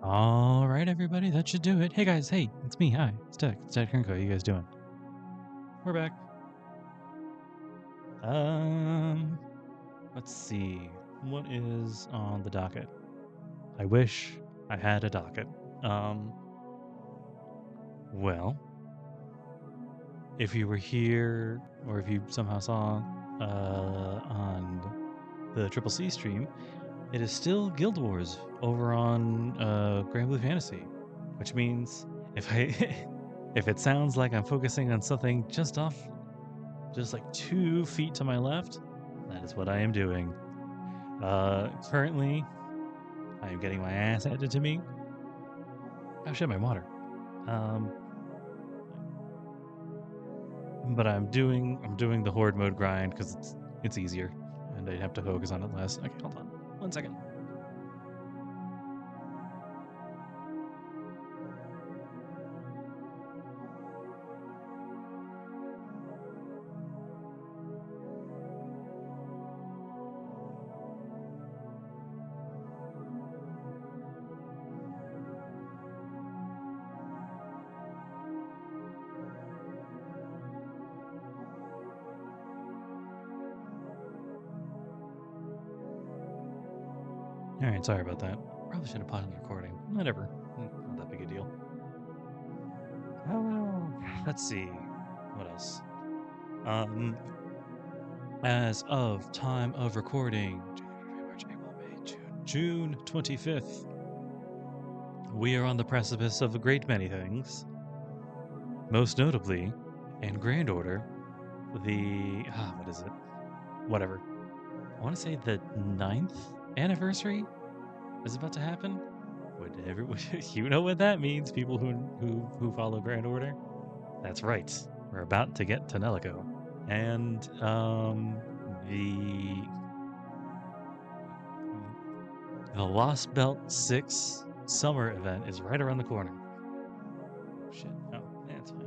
All right, everybody, that should do it. Hey guys, hey, it's me. Hi, it's Ted. It's Ted Kernko. How you guys doing? We're back. Let's see. What is on the docket? I wish I had a docket. Well, if you were here, or if you somehow saw on the Triple C stream, it is still Guild Wars over on Grand Blue Fantasy, which means if if it sounds like I'm focusing on something just like 2 feet to my left, that is what I am doing. Currently, I am getting my ass handed to me. Oh shit, my water. But I'm doing the horde mode grind because it's easier, and I have to focus on it less. Okay, hold on 1 second. All right, sorry about that. Probably should have paused the recording. Whatever, not that big a deal. Let's see, what else? As of time of recording, January, March, April, May, June 25th, we are on the precipice of a great many things. Most notably, in grand order, the what is it? Whatever. I want to say the 9th anniversary is about to happen. Whatever, you know what that means, people who follow Grand Order. That's right. We're about to get to Nelico, and the Lost Belt 6 summer event is right around the corner. Oh shit! Oh, that's fine.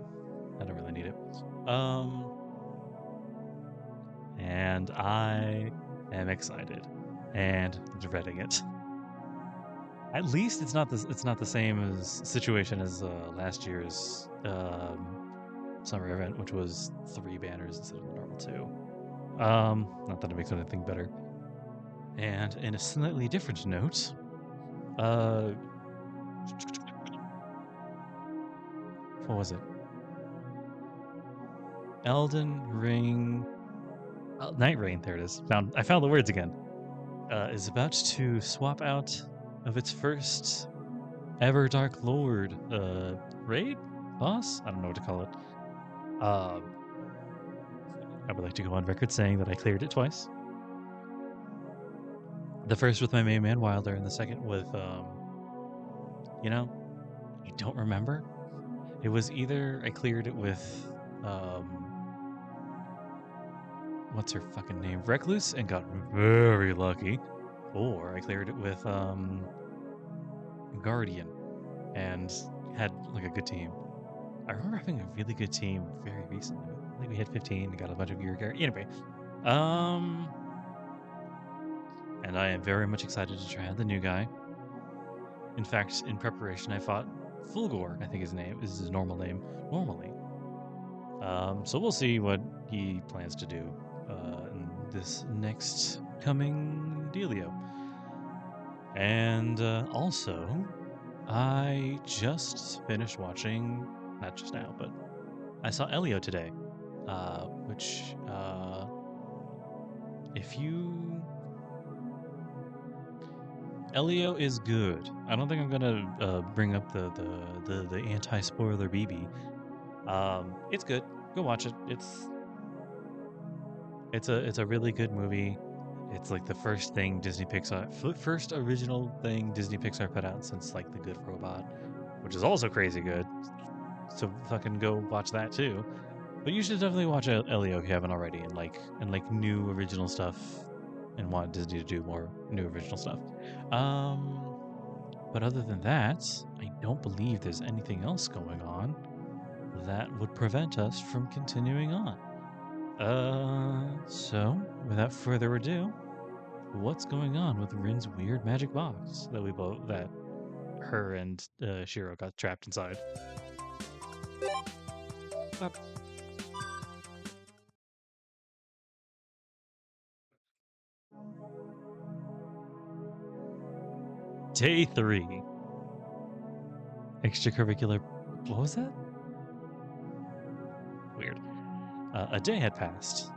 I don't really need it. And I am excited and dreading it. At least it's not the same as situation as last year's summer event, which was 3 banners instead of the normal 2. Not that it makes anything better. And in a slightly different note, what was it? Elden Ring, Night Rain. There it is. I found the words again. Is about to swap out of its first ever Dark Lord raid boss. I don't know what to call it. I would like to go on record saying that I cleared it twice. The first with my main man Wilder, and the second with I don't remember. It was either I cleared it with what's her fucking name? Recluse, and got very lucky. Or I cleared it with Guardian and had like a good team. I remember having a really good team very recently. I think we hit 15 and got a bunch of gear. Anyway, and I am very much excited to try out the new guy. In fact, in preparation, I fought Fulgor, I think his name is his normal name, normally. So we'll see what he plans to do in this next coming dealio. And also, I just finished watching, not just now, but I saw Elio today, which, Elio is good. I don't think I'm gonna bring up the anti-spoiler BB. It's good. Go watch it. It's a really good movie. It's like the first original thing Disney Pixar put out since like The Good Robot, which is also crazy good. So fucking go watch that too. But you should definitely watch Elio if you haven't already, and like new original stuff, and want Disney to do more new original stuff. But other than that, I don't believe there's anything else going on that would prevent us from continuing on. So without further ado, what's going on with Rin's weird magic box that her and Shiro got trapped inside. Day 3. Extracurricular. What was that? Weird. A day had passed.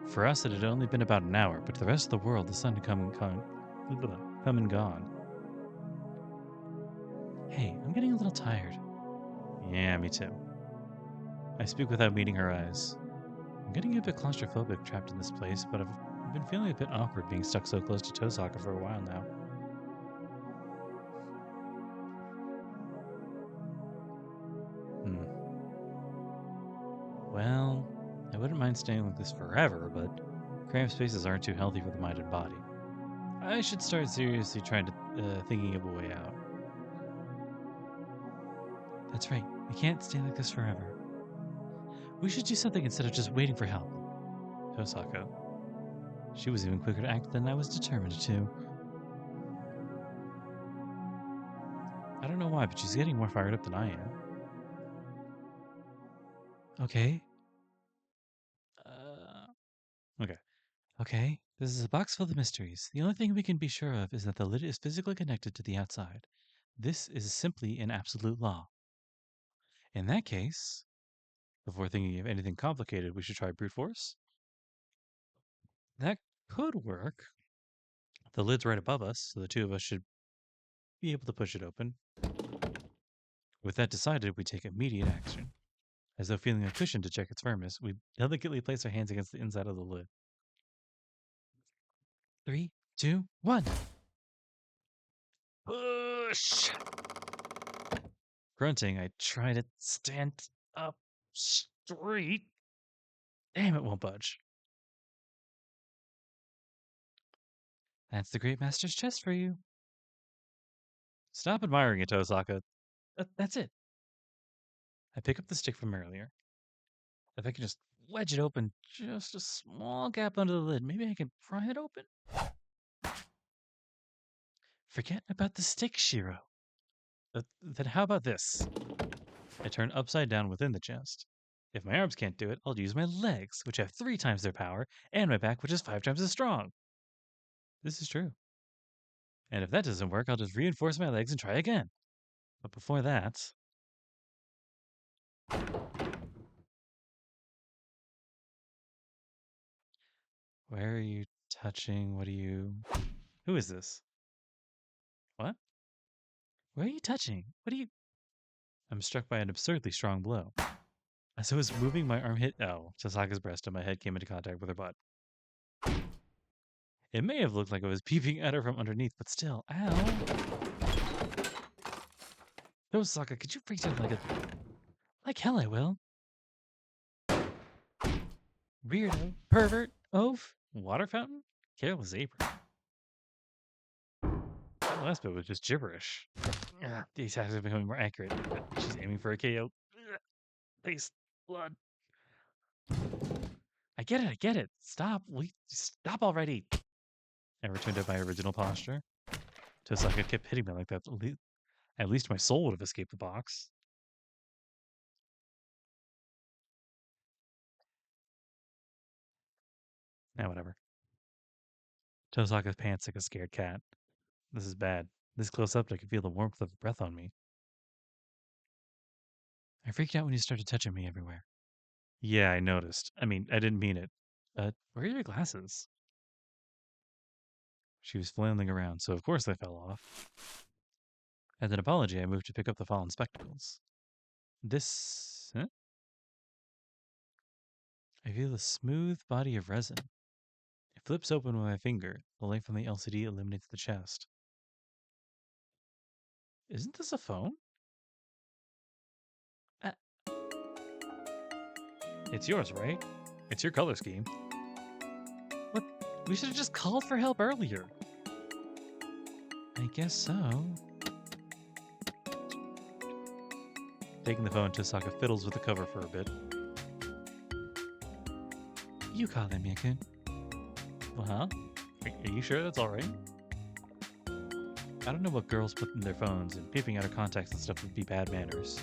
For us, it had only been about an hour, but to the rest of the world, the sun had come and gone. Hey, I'm getting a little tired. Yeah, me too. I speak without meeting her eyes. I'm getting a bit claustrophobic trapped in this place, but I've been feeling a bit awkward being stuck so close to Tosaka for a while now. Well, I wouldn't mind staying like this forever, but cramped spaces aren't too healthy for the mind and body. I should start seriously trying to thinking of a way out. That's right. We can't stay like this forever. We should do something instead of just waiting for help. Tosaka. She was even quicker to act than I was determined to. I don't know why, but she's getting more fired up than I am. Okay. Okay. This is a box full of mysteries. The only thing we can be sure of is that the lid is physically connected to the outside. This is simply an absolute law. In that case, before thinking of anything complicated, we should try brute force. That could work. The lid's right above us, so the two of us should be able to push it open. With that decided, we take immediate action. As though feeling a cushion to check its firmness, we delicately place our hands against the inside of the lid. 3, 2, 1. Push! Grunting, I try to stand up straight. Damn, it won't budge. That's the Great Master's chest for you. Stop admiring it, Tosaka. That's it. I pick up the stick from earlier. If I can just wedge it open just a small gap under the lid, maybe I can pry it open? Forget about the stick, Shiro. Then how about this? I turn upside down within the chest. If my arms can't do it, I'll use my legs, which have 3 times their power, and my back, which is 5 times as strong. This is true. And if that doesn't work, I'll just reinforce my legs and try again. But before that... Where are you touching? What are you... Who is this? What? Where are you touching? What are you... I'm struck by an absurdly strong blow. As I was moving, my arm hit Tosaka's breast, and my head came into contact with her butt. It may have looked like I was peeping at her from underneath, but still, ow. Tosaka, could you freak out like hell I will. Weirdo, pervert, oaf, water fountain, careless apron. The last bit was just gibberish. The attacks are becoming more accurate. She's aiming for a KO. Face, blood. I get it. Stop. Stop already. I returned to my original posture. Tosaka kept hitting me like that. At least my soul would have escaped the box. Now, whatever. Tosaka's pants like a scared cat. This is bad. This close up, I could feel the warmth of her breath on me. I freaked out when you started touching me everywhere. Yeah, I noticed. I mean, I didn't mean it. Where are your glasses? She was flailing around, so of course they fell off. As an apology, I moved to pick up the fallen spectacles. This... Huh? I feel a smooth body of resin. It flips open with my finger. The light from the LCD illuminates the chest. Isn't this a phone? It's yours, right? It's your color scheme. What? We should have just called for help earlier. I guess so. Taking the phone, Tosaka fiddles with the cover for a bit. You call them, Yakun. Well, huh? Are you sure that's alright? I don't know what girls put in their phones, and peeping out of contacts and stuff would be bad manners.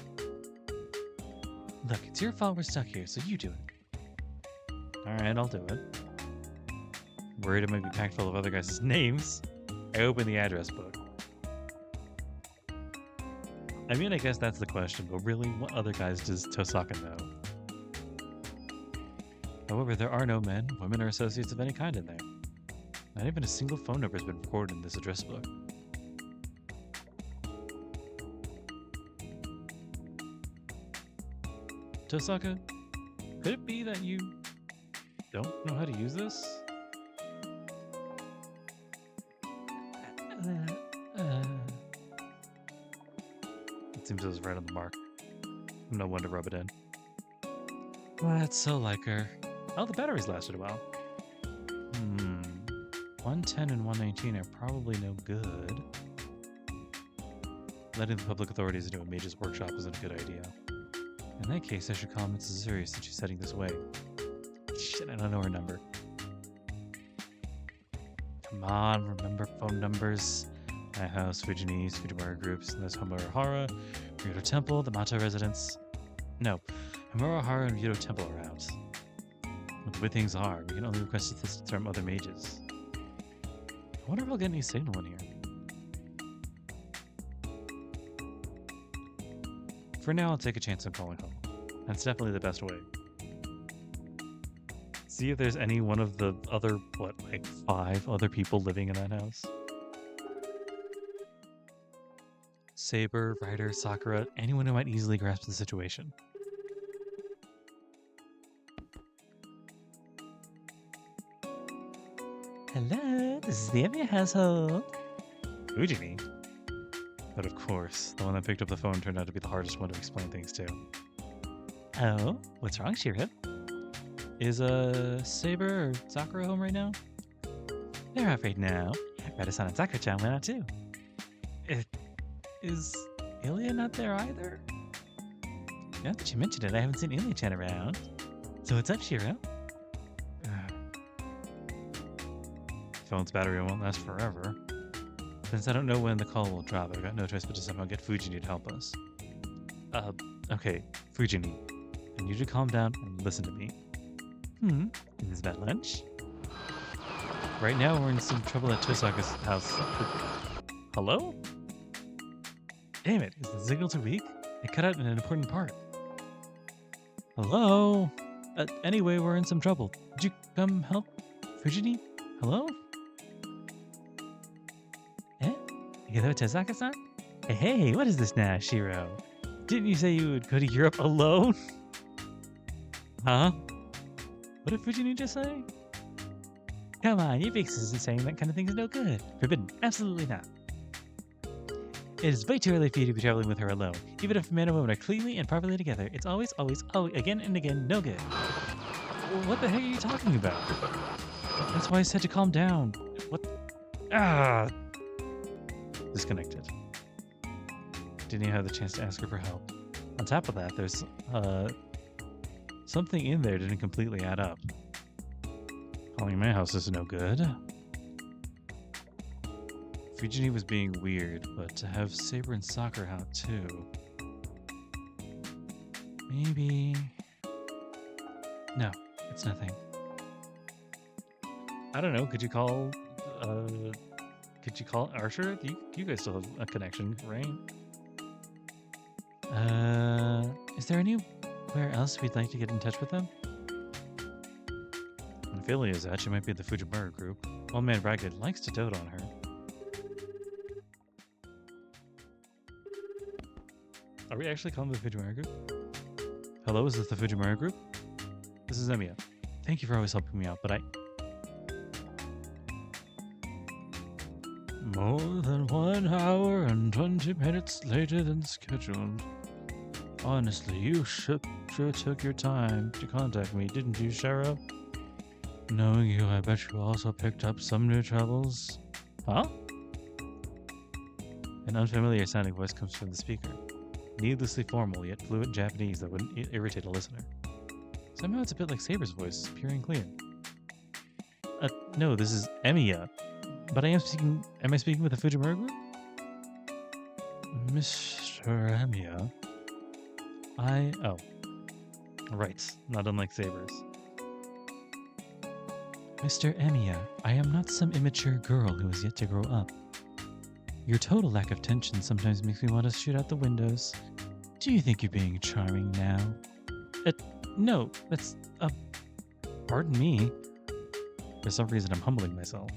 Look, it's your fault we're stuck here, so you do it. Alright, I'll do it. Worried it might be packed full of other guys' names. I open the address book. I mean, I guess that's the question, but really, what other guys does Tosaka know? However, there are no men, women, or associates of any kind in there. Not even a single phone number has been recorded in this address book. Tosaka, could it be that you don't know how to use this? It seems it was right on the mark. No one to rub it in. That's so like her. Oh, the batteries lasted a while. 110 and 119 are probably no good. Letting the public authorities into a mage's workshop isn't a good idea. In that case, I should call Mrs. Zuri since she's heading this way. Shit, I don't know her number. Come on, remember phone numbers. My house, Fujini's, Fujimura groups, and there's Hamurahara, Ryudo Temple, the Mato residence. No, Hamurahara and Ryudo Temple are out. But the way things are, we can only request assistance from other mages. I wonder if I'll get any signal in here. For now, I'll take a chance on calling home. That's definitely the best way. See if there's any one of the other, like 5 other people living in that house. Saber, Ryder, Sakura, anyone who might easily grasp the situation. Hello, this is the Emiya household. Ujimi. But of course, the one that picked up the phone turned out to be the hardest one to explain things to. Oh, what's wrong, Shiro? Is Saber or Sakura home right now? They're out right now. Rada-san and Sakura-chan went out too. Is Ilya not there either? Now that you mentioned it, I haven't seen Ilya-chan around. So what's up, Shiro? Phone's battery won't last forever. Since I don't know when the call will drop, I've got no choice but to somehow get Fujini to help us. Okay, Fujini. I need you to calm down and listen to me. Is that lunch? Right now we're in some trouble at Tosaka's house. Hello? Damn it, is the signal too weak? I cut out an important part. Hello? Anyway, we're in some trouble. Would you come help? Fujini? Hello? Hello, Tosaka-san? Hey, what is this now, Shiro? Didn't you say you would go to Europe alone? Huh? What did Fujini just say? Come on, your big sister saying that kind of thing is no good. Forbidden. Absolutely not. It is way too early for you to be traveling with her alone. Even if man and woman are cleanly and properly together, it's always, again and again, no good. What the heck are you talking about? That's why I said to calm down. What? Disconnected. Didn't even have the chance to ask her for help. On top of that, there's something in there didn't completely add up. Calling my house is no good. Fujini was being weird, but to have Saber and Sakura out too. Maybe. No, it's nothing. I don't know. Could you call Archer? You guys still have a connection, right? Is there anywhere else we'd like to get in touch with them? If Ilya is out, she might be the Fujimura group. Old Man Ragged likes to dote on her. Are we actually calling the Fujimura group? Hello, is this the Fujimura group? This is Emiya. Thank you for always helping me out, but More than 1 hour and 20 minutes later than scheduled. Honestly, you sure took your time to contact me, didn't you, Shiro? Knowing you, I bet you also picked up some new troubles. Huh? An unfamiliar sounding voice comes from the speaker. Needlessly formal, yet fluent Japanese that wouldn't irritate a listener. Somehow it's a bit like Saber's voice, pure and clear. No, this is Emiya. But am I speaking with the Fujimura group? Mr. Emiya, oh. Right, not unlike Sabers. Mr. Emiya, I am not some immature girl who has yet to grow up. Your total lack of tension sometimes makes me want to shoot out the windows. Do you think you're being charming now? No, that's, pardon me. For some reason, I'm humbling myself.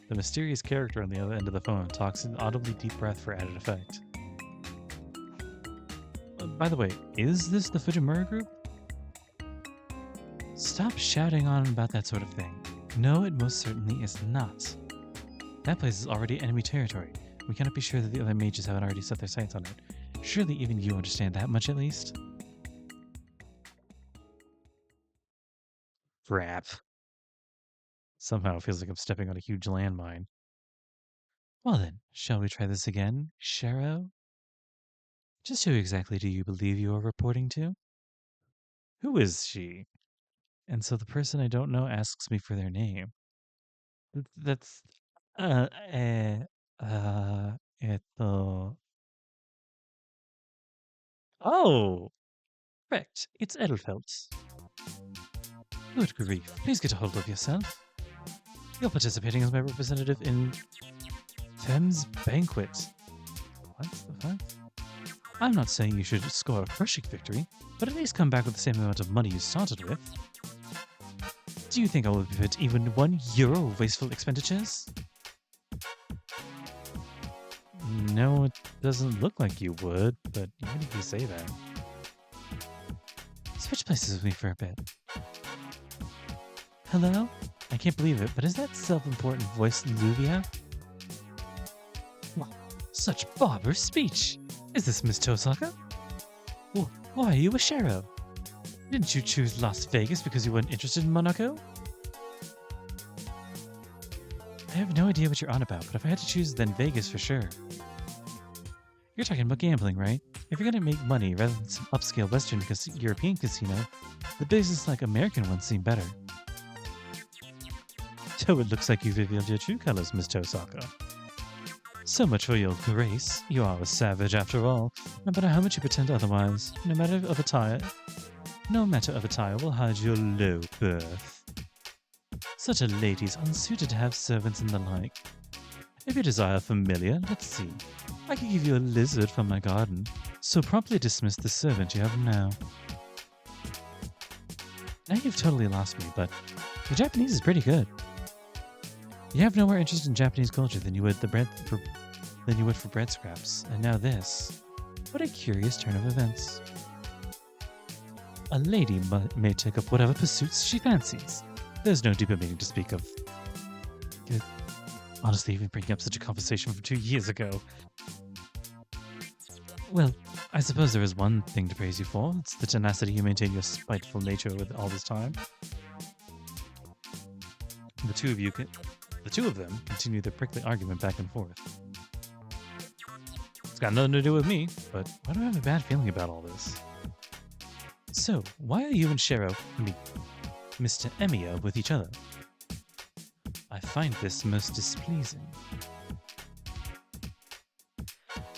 The mysterious character on the other end of the phone talks in audibly deep breath for added effect. By the way, is this the Fujimura group? Stop shouting on about that sort of thing. No, it most certainly is not. That place is already enemy territory. We cannot be sure that the other mages haven't already set their sights on it. Surely even you understand that much at least? Crap. Somehow it feels like I'm stepping on a huge landmine. Well then, shall we try this again, Shero? Just who exactly do you believe you are reporting to? Who is she? And so the person I don't know asks me for their name. That's... Uh, eh... eto... Oh! Correct. It's Edelfelt. Good grief. Please get a hold of yourself. You're participating as my representative in Fem's Banquet. What the fuck? I'm not saying you should score a crushing victory, but at least come back with the same amount of money you started with. Do you think I will permit even €1 of wasteful expenditures? No, it doesn't look like you would, but even if you say that. Switch places with me for a bit. Hello? I can't believe it, but is that self-important voice Luvia? Wow, such barbarous speech! Is this Miss Tosaka? Why are you a sheriff? Didn't you choose Las Vegas because you weren't interested in Monaco? I have no idea what you're on about, but if I had to choose, then Vegas for sure. You're talking about gambling, right? If you're gonna make money rather than some upscale Western European casino, the business-like American ones seem better. So it looks like you've revealed your true colors, Miss Tosaka. So much for your grace. You are a savage after all, no matter how much you pretend otherwise. No matter of attire will hide your low birth. Such a lady's unsuited to have servants and the like. If you desire familiar, let's see. I could give you a lizard from my garden, so promptly dismiss the servant you have now. Now you've totally lost me, but your Japanese is pretty good. You have no more interest in Japanese culture than you would for bread scraps, and now this. What a curious turn of events. A lady may take up whatever pursuits she fancies. There's no deeper meaning to speak of. Honestly, even bringing up such a conversation from 2 years ago. Well, I suppose there is one thing to praise you for. It's the tenacity you maintain your spiteful nature with all this time. The two of them continue their prickly argument back and forth. It's got nothing to do with me, but why do I have a bad feeling about all this? So, why are you and Mr. Emiya with each other? I find this most displeasing.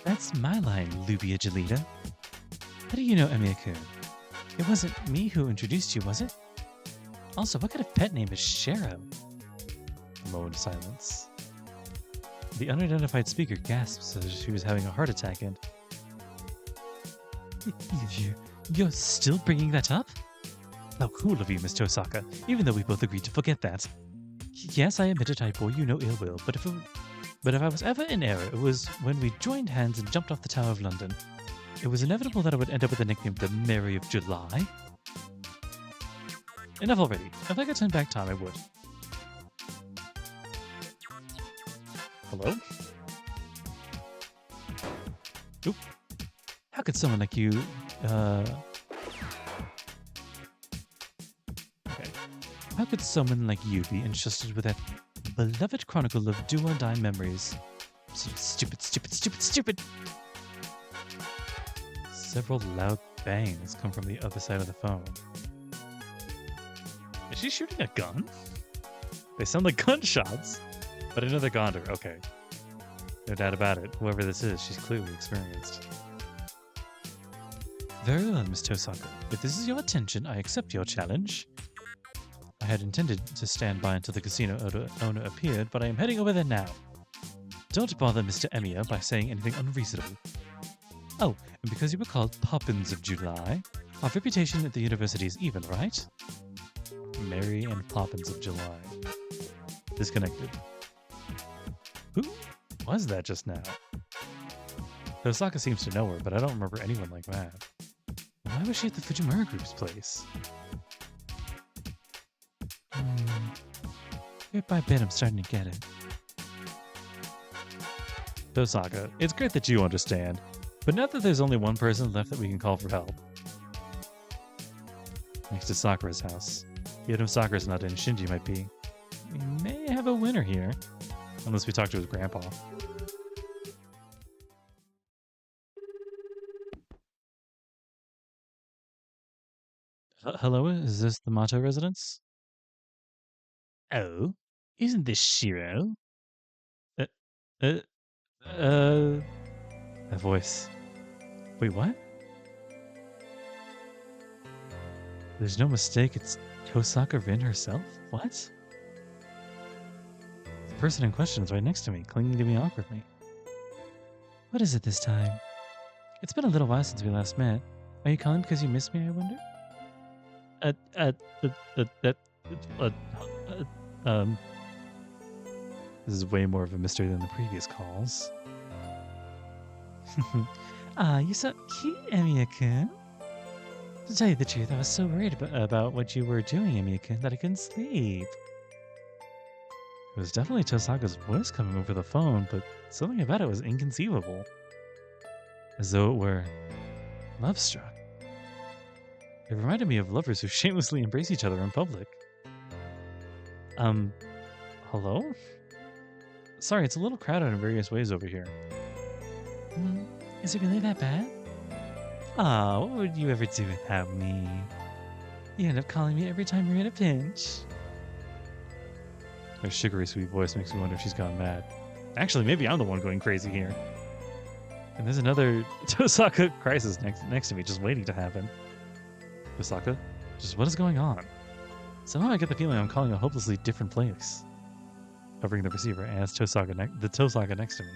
That's my line, Luvia Jalita. How do you know Emiya-kun? It wasn't me who introduced you, was it? Also, what kind of pet name is Shero? A moment of silence. The unidentified speaker gasps as if she was having a heart attack and... You're still bringing that up? How cool of you, Miss Tosaka, even though we both agreed to forget that. Yes, I admit it, I bore you no ill will, but if I was ever in error, it was when we joined hands and jumped off the Tower of London. It was inevitable that I would end up with the nickname the Mary of July. Enough already. If I could turn back time, I would. Hello? Oop. How could someone like you, How could someone like you be entrusted with that beloved chronicle of do-or-die memories? Stupid. Several loud bangs come from the other side of the phone. Is she shooting a gun? They sound like gunshots, but another Gondor, okay. No doubt about it. Whoever this is, she's clearly experienced. Very well, Miss Tosaka. If this is your intention, I accept your challenge. I had intended to stand by until the casino owner appeared, but I am heading over there now. Don't bother Mr. Emiya by saying anything unreasonable. Oh, and because you were called Poppins of July, our reputation at the university is even, right? Mary and Poppins of July. Disconnected. Who was that just now? Tosaka seems to know her, but I don't remember anyone like that. Why was she at the Fujimura Group's place? Bit by bit, I'm starting to get it. Tosaka, it's great that you understand, but now that there's only one person left that we can call for help. Next to Sakura's house. Yet if Sakura's not in, Shinji might be. We may have a winner here. Unless we talk to his grandpa. Hello, is this the Mato residence? Oh, isn't this Shiro? That voice. Wait, what? There's no mistake, it's Tosaka Rin herself? What? The person in question is right next to me, clinging to me awkwardly. What is it this time? It's been a little while since we last met. Are you calling because you miss me, I wonder? This is way more of a mystery than the previous calls. Ah, you're so cute, Emiya-kun. To tell you the truth, I was so worried about what you were doing, Emiya-kun, that I couldn't sleep. It was definitely Tosaka's voice coming over the phone, but something about it was inconceivable. As though it were love-struck. It reminded me of lovers who shamelessly embrace each other in public. Hello? Sorry, it's a little crowded in various ways over here. Is it really that bad? Aw, what would you ever do without me? You end up calling me every time you're in a pinch. Her sugary sweet voice makes me wonder if she's gone mad. Actually, maybe I'm the one going crazy here. And there's another Tosaka crisis next to me just waiting to happen. Tosaka? Just what is going on? Somehow I get the feeling I'm calling a hopelessly different place. Covering the receiver as the Tosaka next to me.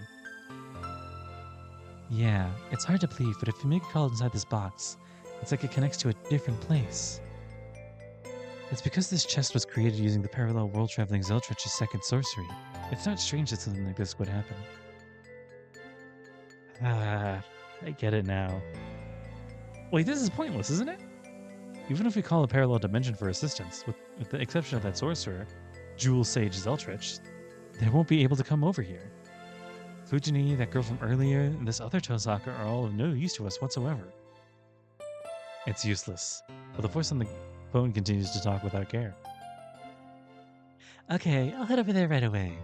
Yeah, it's hard to believe, but if you make a call inside this box, it's like it connects to a different place. It's because this chest was created using the parallel world-traveling Zeltrich's second sorcery. It's not strange that something like this would happen. Ah, I get it now. Wait, this is pointless, isn't it? Even if we call a parallel dimension for assistance, with the exception of that sorcerer, Jewel Sage Zeltrich, they won't be able to come over here. Fujini, that girl from earlier, and this other Tosaka are all of no use to us whatsoever. It's useless, but the voice on the phone continues to talk without care. Okay, I'll head over there right away.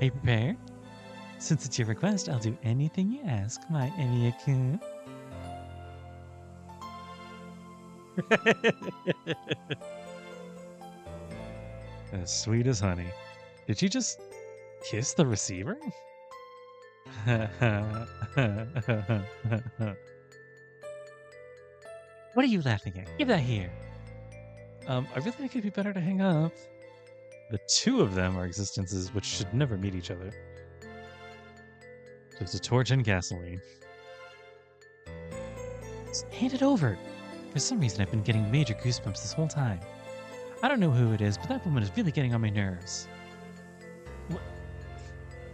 Are you prepared? Since it's your request, I'll do anything you ask, my Emiya-kun. As sweet as honey. Did she just kiss the receiver? What are you laughing at? Give that here. I really think it'd be better to hang up. The two of them are existences which should never meet each other. Just a torch and gasoline. Just hand it over. For some reason, I've been getting major goosebumps this whole time. I don't know who it is, but that woman is really getting on my nerves. What?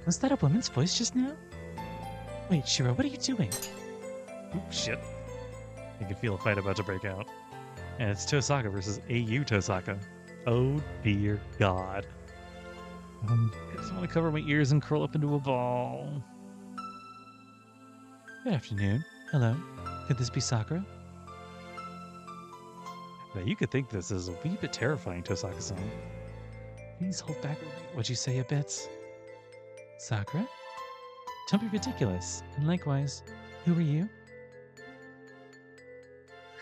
Was that a woman's voice just now? Wait, Shiro, what are you doing? Oop, shit. I can feel a fight about to break out. And it's Tosaka versus AU Tosaka. Oh dear God. I just want to cover my ears and curl up into a ball. Good afternoon. Hello. Could this be Sakura? Now you could think this is a wee bit terrifying, Tosaka-san. Please hold back what you say a bit. Sakura? Don't be ridiculous. And likewise, who are you?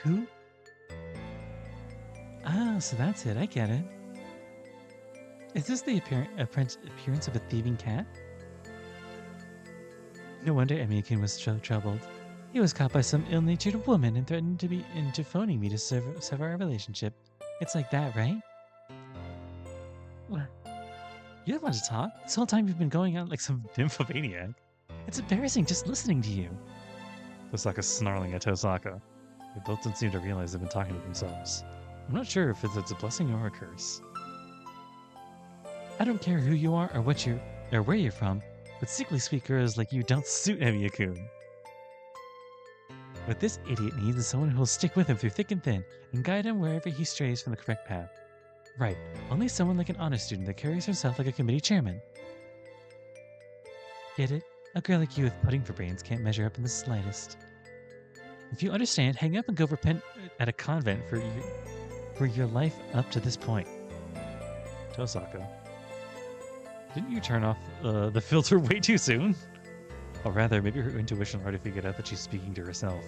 Who? Ah, so that's it. I get it. Is this the appearance of a thieving cat? No wonder Emiyakin was so troubled. He was caught by some ill-natured woman and threatened to be into phoning me to sever our relationship. It's like that, right? What? You don't want to talk? This whole time you've been going on like some nymphomaniac. It's embarrassing just listening to you. Tosaka's snarling at Tosaka. They both don't seem to realize they've been talking to themselves. I'm not sure if it's a blessing or a curse. I don't care who you are or where you're from, but sickly sweet girls like you don't suit Emiya-kun. What this idiot needs is someone who will stick with him through thick and thin and guide him wherever he strays from the correct path. Right, only someone like an honor student that carries herself like a committee chairman. Get it? A girl like you with pudding for brains can't measure up in the slightest. If you understand, hang up and go repent at a convent for your life up to this point. Tosaka. Didn't you turn off the filter way too soon? Or rather, maybe her intuition already figured out that she's speaking to herself.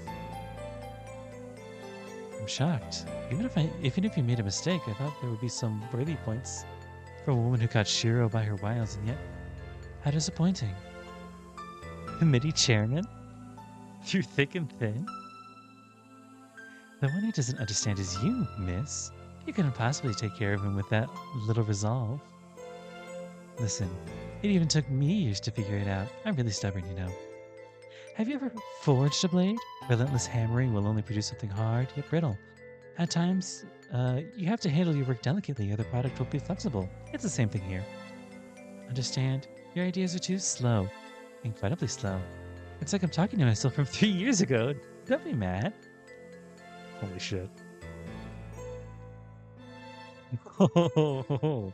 I'm shocked. Even if you made a mistake, I thought there would be some worthy points for a woman who caught Shiro by her wiles, and yet, how disappointing. Committee chairman? Through thick and thin? The one who doesn't understand is you, miss. You couldn't possibly take care of him with that little resolve. Listen, it even took me years to figure it out. I'm really stubborn, you know. Have you ever forged a blade? Relentless hammering will only produce something hard, yet brittle. At times, you have to handle your work delicately or the product will be flexible. It's the same thing here. Understand? Your ideas are too slow. Incredibly slow. It's like I'm talking to myself from 3 years ago. Don't be mad. Holy shit. Ooh.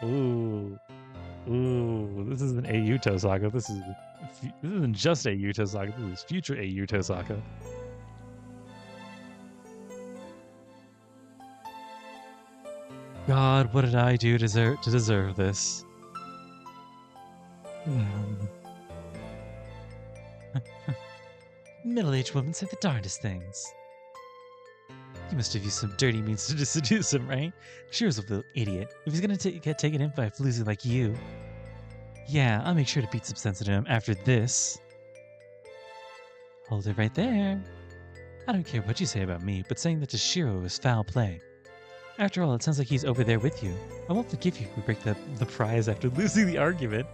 Ooh. This isn't AU Tosaka. This isn't just AU Tosaka. This is future AU Tosaka. God, what did I do to deserve this? Middle-aged women say the darndest things. You must have used some dirty means to seduce him, right? Shiro's a little idiot. If he's gonna get taken in by a floozy like you. Yeah, I'll make sure to beat some sense into him after this. Hold it right there. I don't care what you say about me, but saying that to Shiro is foul play. After all, it sounds like he's over there with you. I won't forgive you if we break the prize after losing the argument.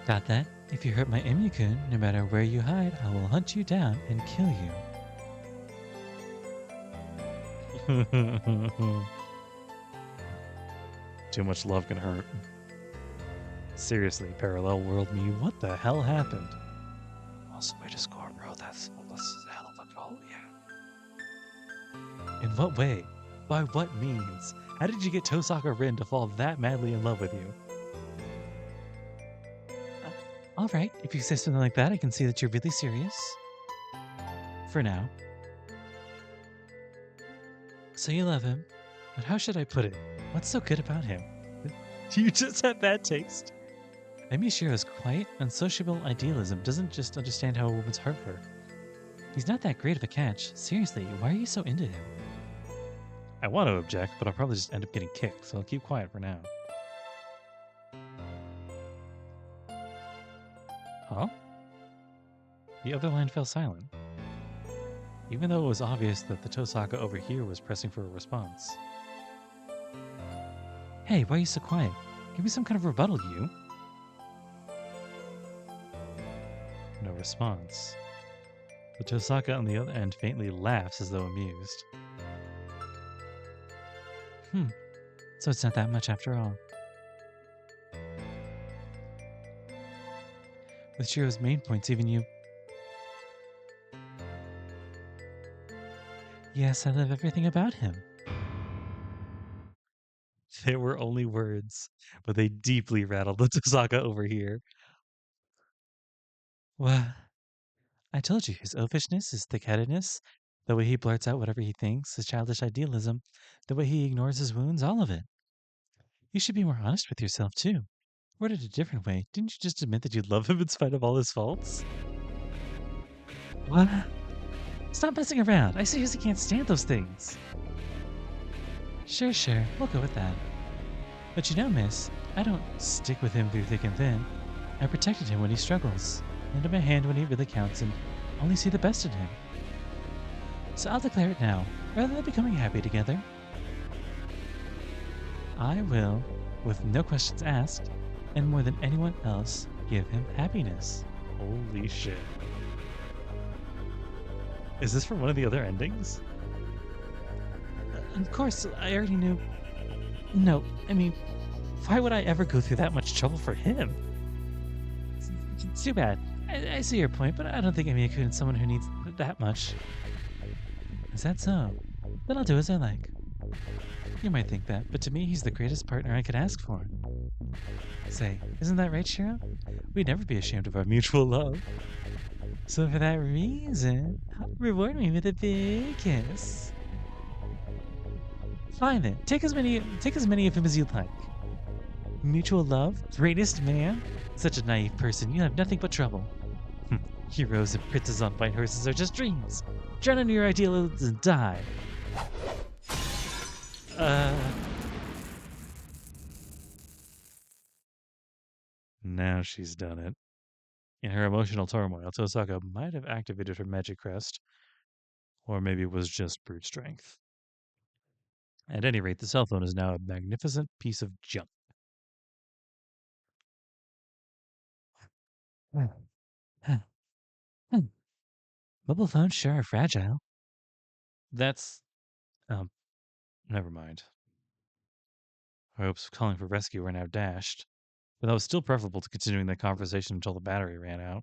Got that? If you hurt my Emiya-kun, no matter where you hide, I will hunt you down and kill you. Too much love can hurt. Seriously, parallel world me, what the hell happened? Awesome way to score, bro. That's a hell of a goal, yeah. In what way? By what means? How did you get Tosaka Rin to fall that madly in love with you? Alright, if you say something like that, I can see that you're really serious. For now. So you love him, but how should I put it? What's so good about him? You just have bad taste. Emi Shiro's quiet, unsociable idealism doesn't just understand how a woman's hurt her. He's not that great of a catch. Seriously, why are you so into him? I want to object, but I'll probably just end up getting kicked, so I'll keep quiet for now. Huh? The other line fell silent, even though it was obvious that the Tosaka over here was pressing for a response. Hey, why are you so quiet? Give me some kind of rebuttal, you. No response. The Tosaka on the other end faintly laughs as though amused. So it's not that much after all. With Shiro's main points, even you... Yes, I love everything about him. They were only words, but they deeply rattled the Tosaka over here. Well, I told you, his oafishness, his thick-headedness, the way he blurts out whatever he thinks, his childish idealism, the way he ignores his wounds, all of it. You should be more honest with yourself, too. Word it a different way. Didn't you just admit that you love him in spite of all his faults? What? Stop messing around. I seriously can't stand those things. Sure. We'll go with that. But you know, miss, I don't stick with him through thick and thin. I protected him when he struggles, lend him a hand when he really counts, and only see the best in him. So I'll declare it now, rather than becoming happy together. I will, with no questions asked, and more than anyone else, give him happiness. Holy shit. Is this from one of the other endings? Of course, I already knew. No, I mean, why would I ever go through that much trouble for him? It's too bad. I see your point, but I don't think Amiya-kun is someone who needs that much. Is that so? Then I'll do as I like. You might think that, but to me, he's the greatest partner I could ask for. Say, isn't that right, Shiro? We'd never be ashamed of our mutual love. So for that reason, reward me with a big kiss. Fine then, take as many of him as you'd like. Mutual love? Greatest man? Such a naive person, you'll have nothing but trouble. Heroes and princes on white horses are just dreams. Drown in your ideals and die. Now she's done it. In her emotional turmoil, Tosaka might have activated her magic crest, or maybe it was just brute strength. At any rate, the cell phone is now a magnificent piece of junk. Mobile phones sure are fragile. That's... never mind. Our hopes of calling for rescue are now dashed, but that was still preferable to continuing the conversation until the battery ran out.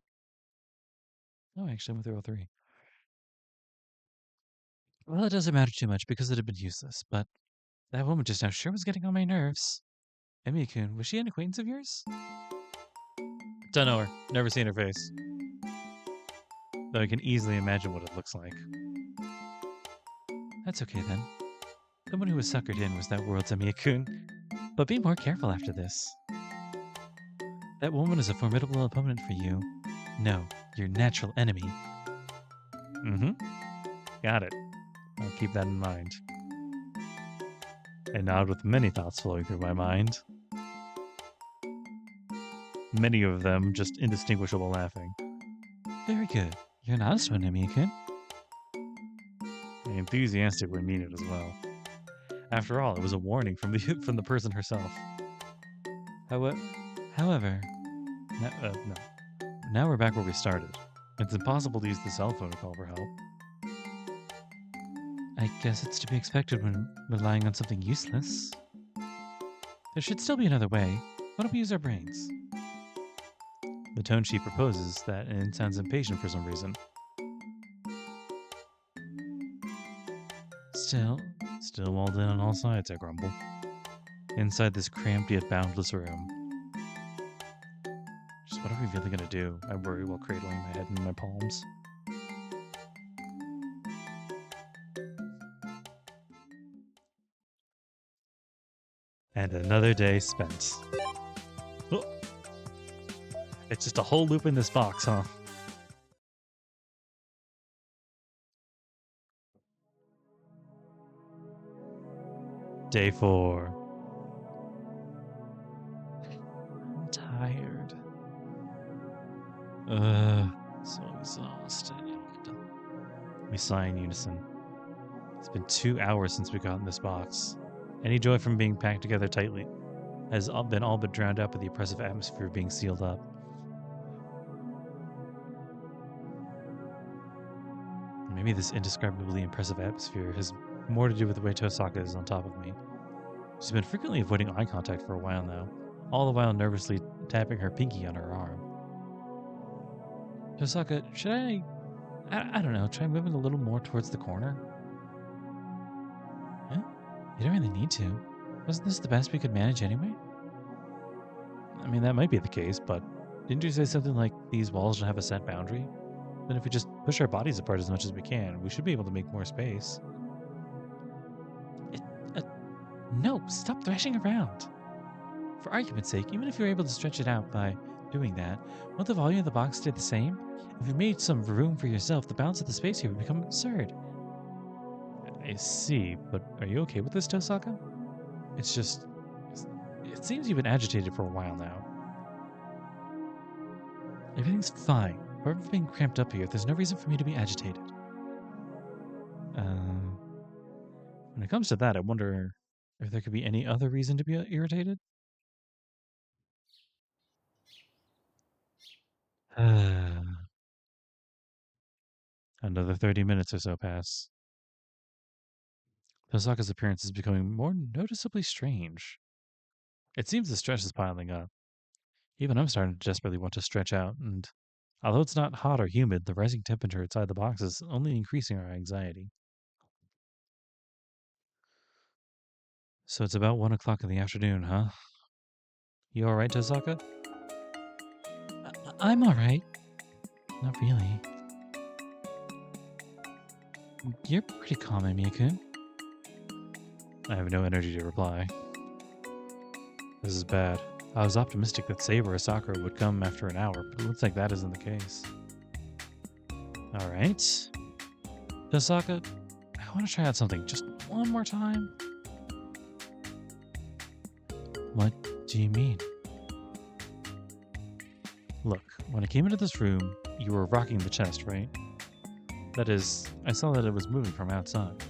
Oh, actually, I went through all three. Well, it doesn't matter too much because it had been useless, but that woman just now sure was getting on my nerves. Emiya-kun, was she an acquaintance of yours? Don't know her. Never seen her face. Though I can easily imagine what it looks like. That's okay then. The one who was suckered in was that world's Emiya-kun. But be more careful after this. That woman is a formidable opponent for you. No, your natural enemy. Mm-hmm. Got it. I'll keep that in mind. I nod with many thoughts flowing through my mind. Many of them just indistinguishable laughing. Very good. You're an honest one, Emiya-kun. Enthusiastic would mean it as well. After all, it was a warning from the person herself. However, no. Now we're back where we started. It's impossible to use the cell phone to call for help. I guess it's to be expected when relying on something useless. There should still be another way. Why don't we use our brains? The tone she proposes that and sounds impatient for some reason. Still walled in on all sides, I grumble. Inside this cramped yet boundless room. Just what are we really gonna do? I worry while cradling my head in my palms. And another day spent. Oh. It's just a whole loop in this box, huh? Day 4. I'm tired. So exhausted. We sigh in unison. It's been 2 hours since we got in this box. Any joy from being packed together tightly has been all but drowned out by the oppressive atmosphere of being sealed up. Maybe this indescribably impressive atmosphere has more to do with the way Tosaka is on top of me. She's been frequently avoiding eye contact for a while now, all the while nervously tapping her pinky on her arm. Tosaka, should I don't know, try moving a little more towards the corner? Huh? You don't really need to. Wasn't this the best we could manage anyway? I mean, that might be the case, but didn't you say something like these walls don't have a set boundary? Then if we just push our bodies apart as much as we can, we should be able to make more space. No, stop thrashing around. For argument's sake, even if you're able to stretch it out by doing that, won't the volume of the box stay the same? If you made some room for yourself, the balance of the space here would become absurd. I see, but are you okay with this, Tosaka? It's It seems you've been agitated for a while now. Everything's fine. Apart from being cramped up here, there's no reason for me to be agitated. When it comes to that, I wonder if there could be any other reason to be irritated? Another 30 minutes or so pass. Tosaka's appearance is becoming more noticeably strange. It seems the stress is piling up. Even I'm starting to desperately want to stretch out, and although it's not hot or humid, the rising temperature inside the box is only increasing our anxiety. So it's about 1 o'clock in the afternoon, huh? You alright, Tosaka? I'm alright. Not really. You're pretty calm, Miyakun. I have no energy to reply. This is bad. I was optimistic that Saber or Sakura would come after an hour, but it looks like that isn't the case. Alright. Tosaka, I want to try out something just one more time. What do you mean? Look, when I came into this room, you were rocking the chest, right? That is, I saw that it was moving from outside.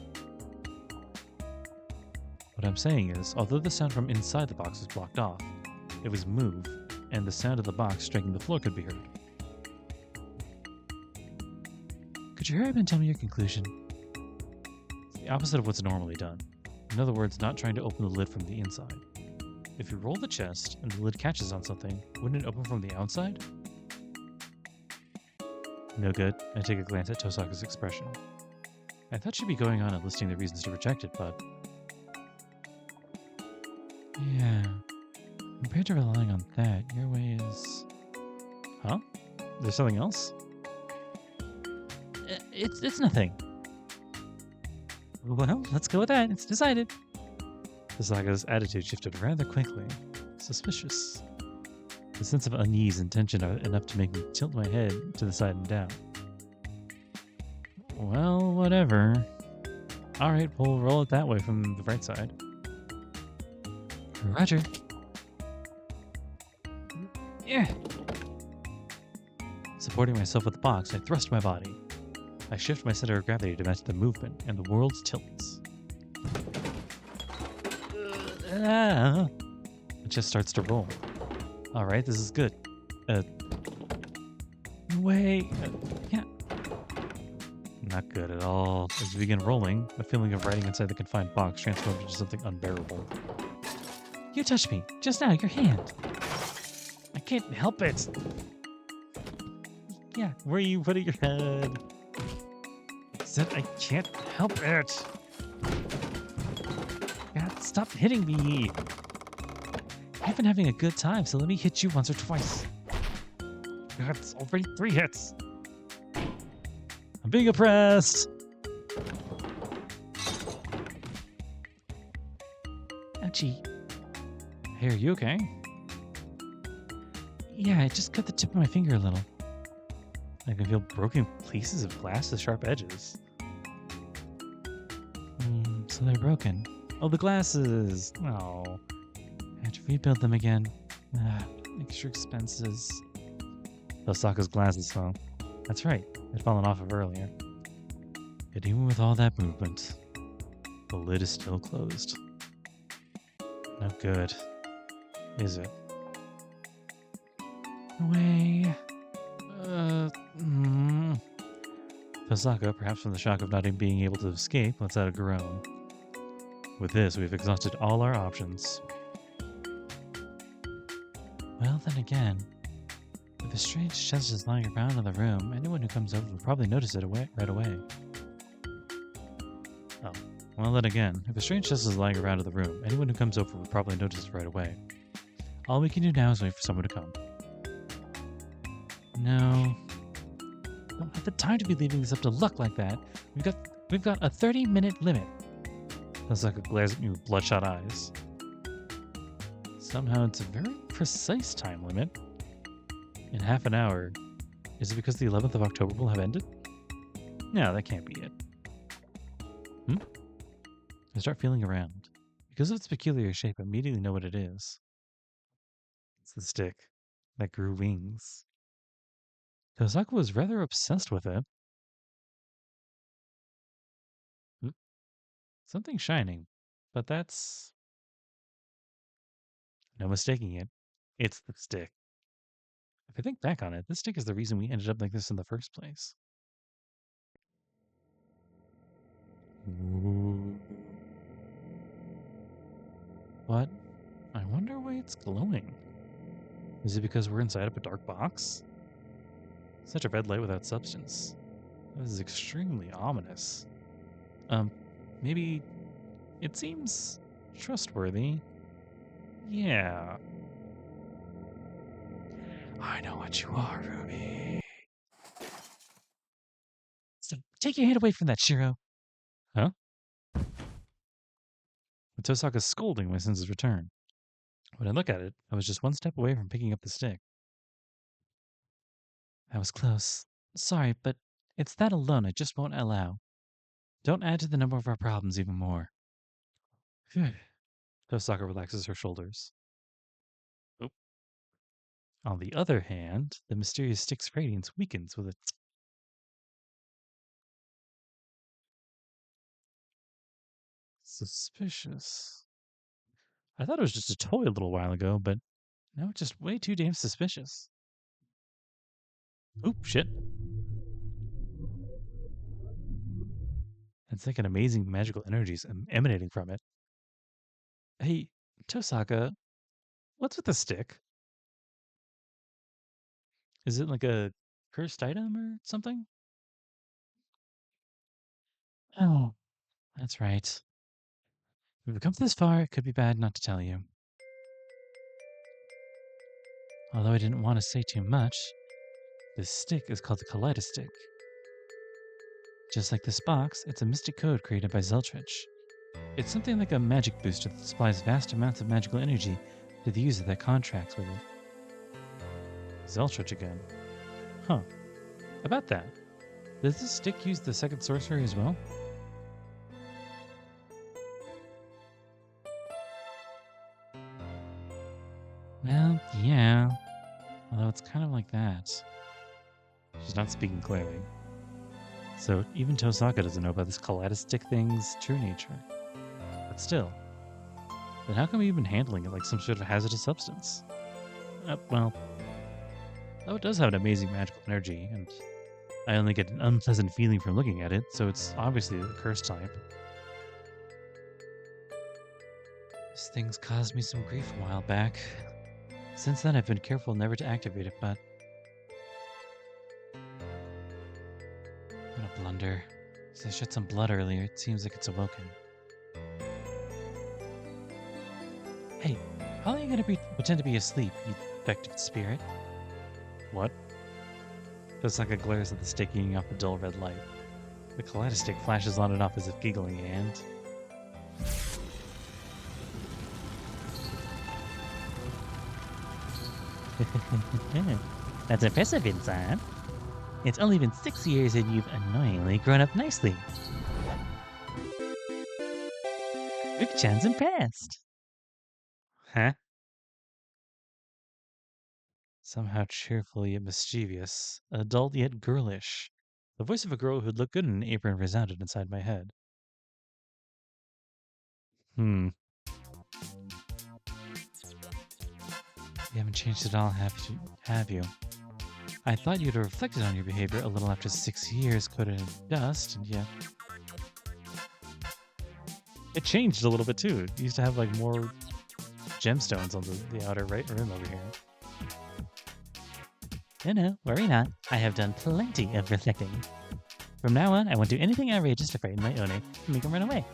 What I'm saying is, although the sound from inside the box was blocked off, it was moved, and the sound of the box striking the floor could be heard. Could you hurry up and tell me your conclusion? It's the opposite of what's normally done. In other words, not trying to open the lid from the inside. If you roll the chest and the lid catches on something, wouldn't it open from the outside? No good. I take a glance at Tosaka's expression. I thought she'd be going on and listing the reasons to reject it, but... Yeah. Compared to relying on that, your way is... Huh? There's something else? It's nothing. Well, let's go with that. It's decided. Tosaka's attitude shifted rather quickly. Suspicious. A sense of unease and tension enough to make me tilt my head to the side and down. Well, whatever. Alright, we'll roll it that way from the right side. Roger. Yeah. Supporting myself with the box, I thrust my body. I shift my center of gravity to match the movement, and the world tilts. It just starts to roll. Alright, this is good. Wait. Yeah. Not good at all. As we begin rolling, the feeling of riding inside the confined box transformed into something unbearable. You touched me. Just now, your hand. I can't help it. Yeah, where are you putting your head? I said I can't help it. God, stop hitting me. I've been having a good time, so let me hit you once or twice. God, it's already 3 hits. I'm being oppressed. Ouchie. Hey, are you okay? Yeah, I just cut the tip of my finger a little. I can feel broken pieces of glass with sharp edges. So they're broken. Oh, the glasses! Oh. I have to rebuild them again. Extra expenses. Tosaka's glasses fell. That's right, they'd fallen off of earlier. Yet even with all that movement, the lid is still closed. No good. Is it? Away. Tosaka, perhaps from the shock of not being able to escape, lets out a groan. With this, we've exhausted all our options. Well, then again, if a strange chest is lying around in the room, anyone who comes over will probably notice it right away. Oh, well then again, if a strange chest is lying around in the room, anyone who comes over will probably notice it right away. All we can do now is wait for someone to come. No. I don't have the time to be leaving this up to luck like that. We've got a 30-minute limit. Tosaka glares at me with bloodshot eyes. Somehow it's a very precise time limit. In half an hour. Is it because the 11th of October will have ended? No, that can't be it. I start feeling around. Because of its peculiar shape, I immediately know what it is. It's the stick that grew wings. Tosaka was rather obsessed with it. Something shining, but that's no mistaking it. It's the stick. If I think back on it, this stick is the reason we ended up like this in the first place. Ooh. What? I wonder why it's glowing. Is it because we're inside of a dark box? Such a red light without substance. This is extremely ominous. Maybe it seems trustworthy. Yeah. I know what you are, Ruby. So take your hand away from that, Shiro. Huh? With Tosaka's scolding, my senses return. When I look at it, I was just one step away from picking up the stick. That was close. Sorry, but it's that alone I just won't allow. Don't add to the number of our problems even more. Phew. Tosaka relaxes her shoulders. Oop. On the other hand, the mysterious stick's radiance weakens with a suspicious. I thought it was just a toy a little while ago, but now it's just way too damn suspicious. Oop, shit. It's like an amazing magical energies emanating from it. Hey, Tosaka, what's with the stick? Is it like a cursed item or something? Oh, that's right. We've come this far, it could be bad not to tell you. Although I didn't want to say too much, this stick is called the KaledoStick. Just like this box, it's a mystic code created by Zeltrich. It's something like a magic booster that supplies vast amounts of magical energy to the user that contracts with it. Zeltrich again. Huh. About that, does this stick use the second sorcery as well? Well, yeah. Although it's kind of like that. She's not speaking clearly. So even Tosaka doesn't know about this KaledoStick thing's true nature. But still. Then how come we've been handling it like some sort of hazardous substance? Well, though it does have an amazing magical energy, and I only get an unpleasant feeling from looking at it, so it's obviously the curse type. This thing's caused me some grief a while back. Since then, I've been careful never to activate it, but... What a blunder. Since I shed some blood earlier, it seems like it's awoken. Hey, how are you gonna pretend to be asleep, you defective spirit? What? Tosaka glares at the stick eating off the dull red light. The KaledoStick flashes on and off as if giggling, and... That's impressive, Insan. It's only been 6 years and you've annoyingly grown up nicely. Rick-chan's impressed. Huh? Somehow cheerful yet mischievous, adult yet girlish. The voice of a girl who'd look good in an apron resounded inside my head. You haven't changed at all, have you? I thought you'd have reflected on your behavior a little after 6 years coated in dust, and yet... It changed a little bit too. It used to have like more gemstones on the outer right rim over here. No, worry not. I have done plenty of reflecting. From now on, I won't do anything outrageous to frighten my owner and make him run away.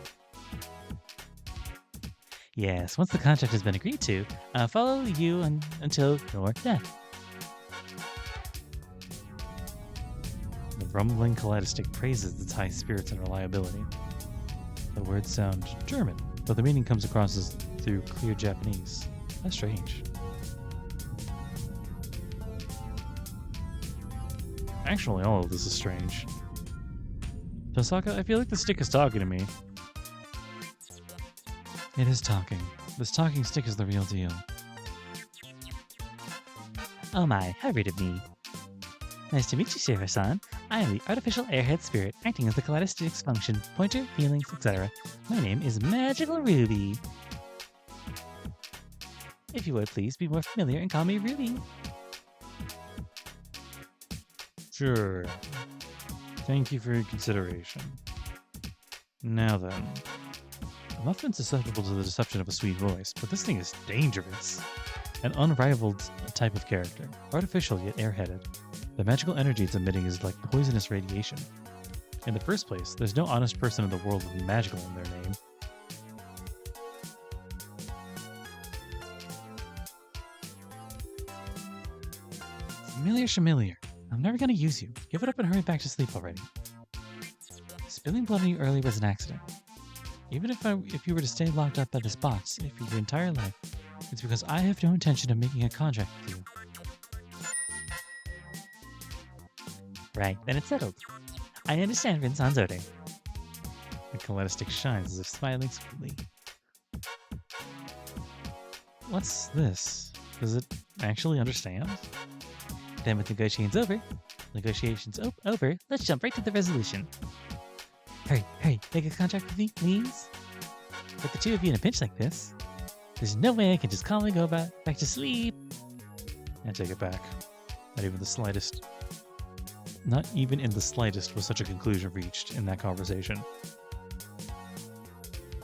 Yes, once the contract has been agreed to, I'll follow you until your death. The rumbling KaledoStick praises its high spirits and reliability. The words sound German, but the meaning comes across as through clear Japanese. That's strange. Actually, all of this is strange. Tosaka, I feel like the stick is talking to me. It is talking. This talking stick is the real deal. Oh my, how rude of me. Nice to meet you, Shiro-san. I am the artificial airhead spirit, acting as the KaledoStick's function, pointer, feelings, etc. My name is Magical Ruby. If you would please be more familiar and call me Ruby. Sure. Thank you for your consideration. Now then, I'm often susceptible to the deception of a sweet voice, but this thing is dangerous. An unrivaled type of character, artificial yet airheaded. The magical energy it's emitting is like poisonous radiation. In the first place, there's no honest person in the world with magical in their name. Familiar. I'm never gonna use you. Give it up and hurry back to sleep already. Spilling blood on you earlier was an accident. Even if you were to stay locked up by this box for your entire life, it's because I have no intention of making a contract with you. Right, then it's settled. I understand Rin-san's order. The KaledoStick shines as if smiling sweetly. What's this? Does it actually understand? Then with negotiations over, let's jump right to the resolution. Hurry, make a contract with me, please? With the two of you in a pinch like this, there's no way I can just calmly go back to sleep. I take it back. Not even in the slightest was such a conclusion reached in that conversation.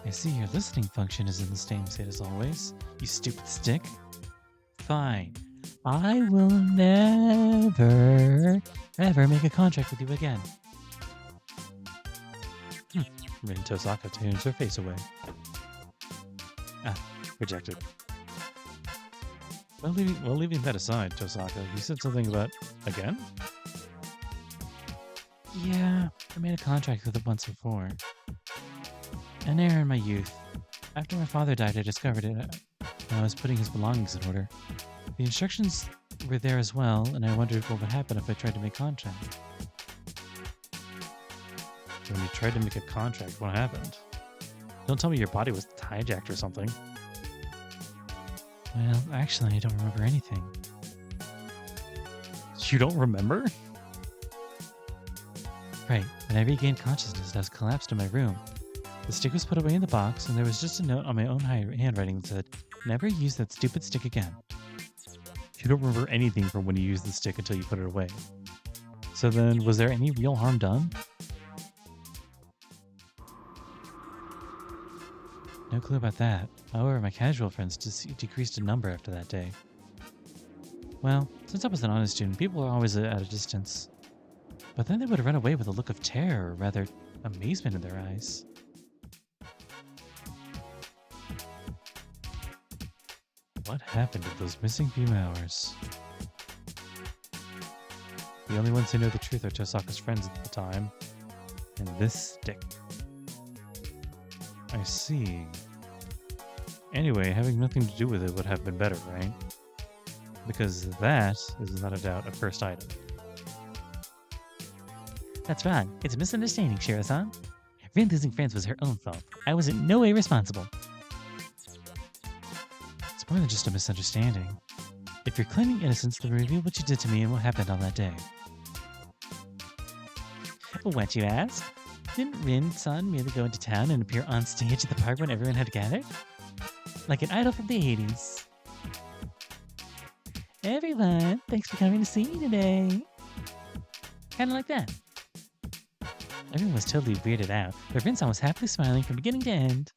I see your listening function is in the same state as always, you stupid stick. Fine. I will never, ever make a contract with you again. Rin Tosaka turns her face away. Rejected. Well, leaving that aside, Tosaka, you said something about again? Yeah, I made a contract with it once before. An error in my youth. After my father died, I discovered it, and I was putting his belongings in order. The instructions were there as well, and I wondered what would happen if I tried to make contact. When you tried to make a contract, what happened? Don't tell me your body was hijacked or something. Well, actually, I don't remember anything. You don't remember? Right. When I regained consciousness, I was collapsed in my room. The stick was put away in the box, and there was just a note on my own handwriting that said, "Never use that stupid stick again." You don't remember anything from when you used the stick until you put it away. So then, was there any real harm done? No clue about that. However, my casual friends decreased in number after that day. Well, since I was an honest student, people were always at a distance. But then they would run away with a look of terror, or rather, amazement in their eyes. What happened in those missing few hours? The only ones who know the truth are Tosaka's friends at the time, and this stick. I see. Anyway, having nothing to do with it would have been better, right? Because that is without a doubt a cursed item. That's right. It's a misunderstanding, Shiro-san. Rin losing friends was her own fault. I was in no way responsible. It's more than just a misunderstanding. If you're claiming innocence, then reveal what you did to me and what happened on that day. What, you ask? Didn't Rin-san merely go into town and appear on stage at the park when everyone had gathered? Like an idol from the 80s. Everyone, thanks for coming to see me today. Kinda like that. Everyone was totally weirded out, but Rin-san was happily smiling from beginning to end.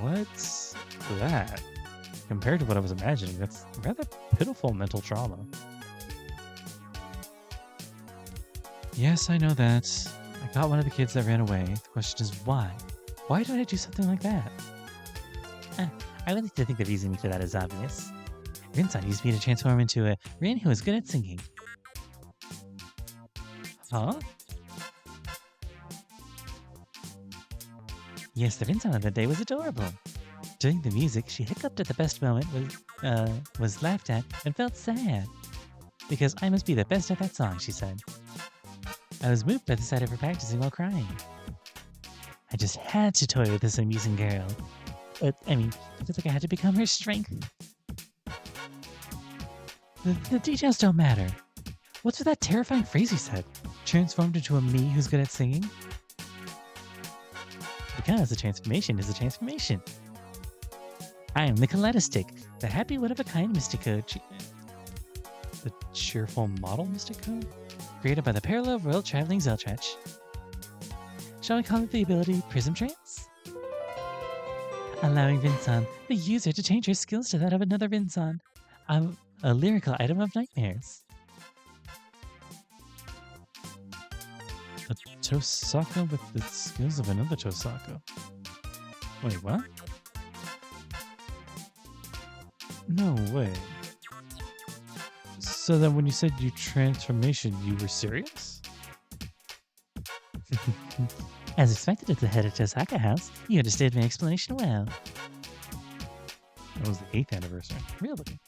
What's that? Compared to what I was imagining, that's rather pitiful mental trauma. Yes, I know that. I got one of the kids that ran away. The question is why? Why did I do something like that? I would like to think the reasoning for that is obvious. Rin-san used me to transform into a Rin who was good at singing. Huh? Yes, the Rin-san of that day was adorable. During the music, she hiccuped at the best moment, was laughed at, and felt sad. Because I must be the best at that song, she said. I was moved by the sight of her practicing while crying. I just had to toy with this amusing girl. I mean, it feels like I had to become her strength. The details don't matter. What's with that terrifying phrase you said? Transformed into a me who's good at singing? Because the transformation is a transformation. I am the Kaleidostick, the happy one-of-a-kind mystico. The cheerful model mystico? Created by the parallel world traveling Zeltrach. Shall we call it the ability Prism Trance? Allowing Vinson, the user, to change her skills to that of another Vinson. A lyrical item of nightmares. A Tosaka with the skills of another Tosaka. Wait, what? No way. So then when you said you transformation, you were serious? As expected at the head of Tosaka House, you understood my explanation well. That was the 8th anniversary. Really?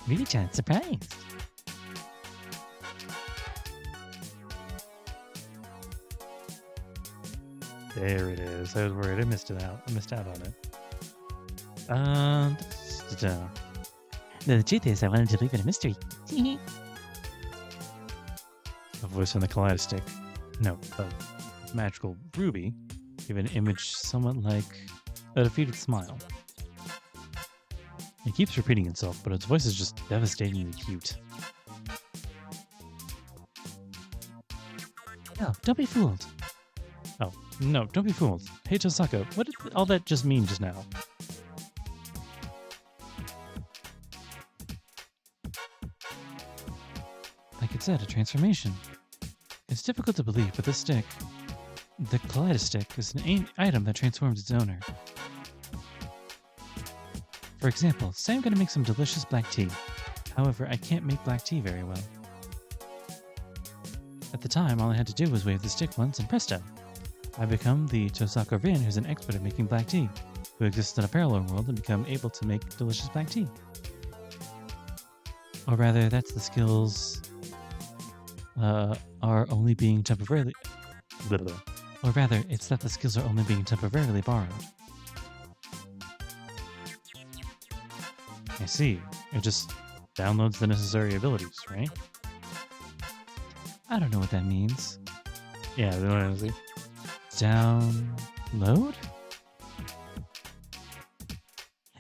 Really giant surprised. There it is. I was worried I missed out on it. The truth is, I wanted to leave it a mystery. A voice from the Kaleidostick. No, a magical ruby. Give an image somewhat like a defeated smile. It keeps repeating itself, but its voice is just devastatingly cute. No, don't be fooled. Oh, no, don't be fooled. Hey, Tosaka, what did all that just mean just now? Like it said, a transformation. It's difficult to believe, but this stick, the Kaleidostick, is an item that transforms its owner. For example, say I'm going to make some delicious black tea. However, I can't make black tea very well. At the time, all I had to do was wave the stick once and presto. I become the Tosaka Rin who's an expert at making black tea, who exists in a parallel world and become able to make delicious black tea. Or rather, that's the skills are only being temporarily... Or rather, it's that the skills are only being temporarily borrowed. I see. It just downloads the necessary abilities, right? I don't know what that means. Yeah, honestly. Download?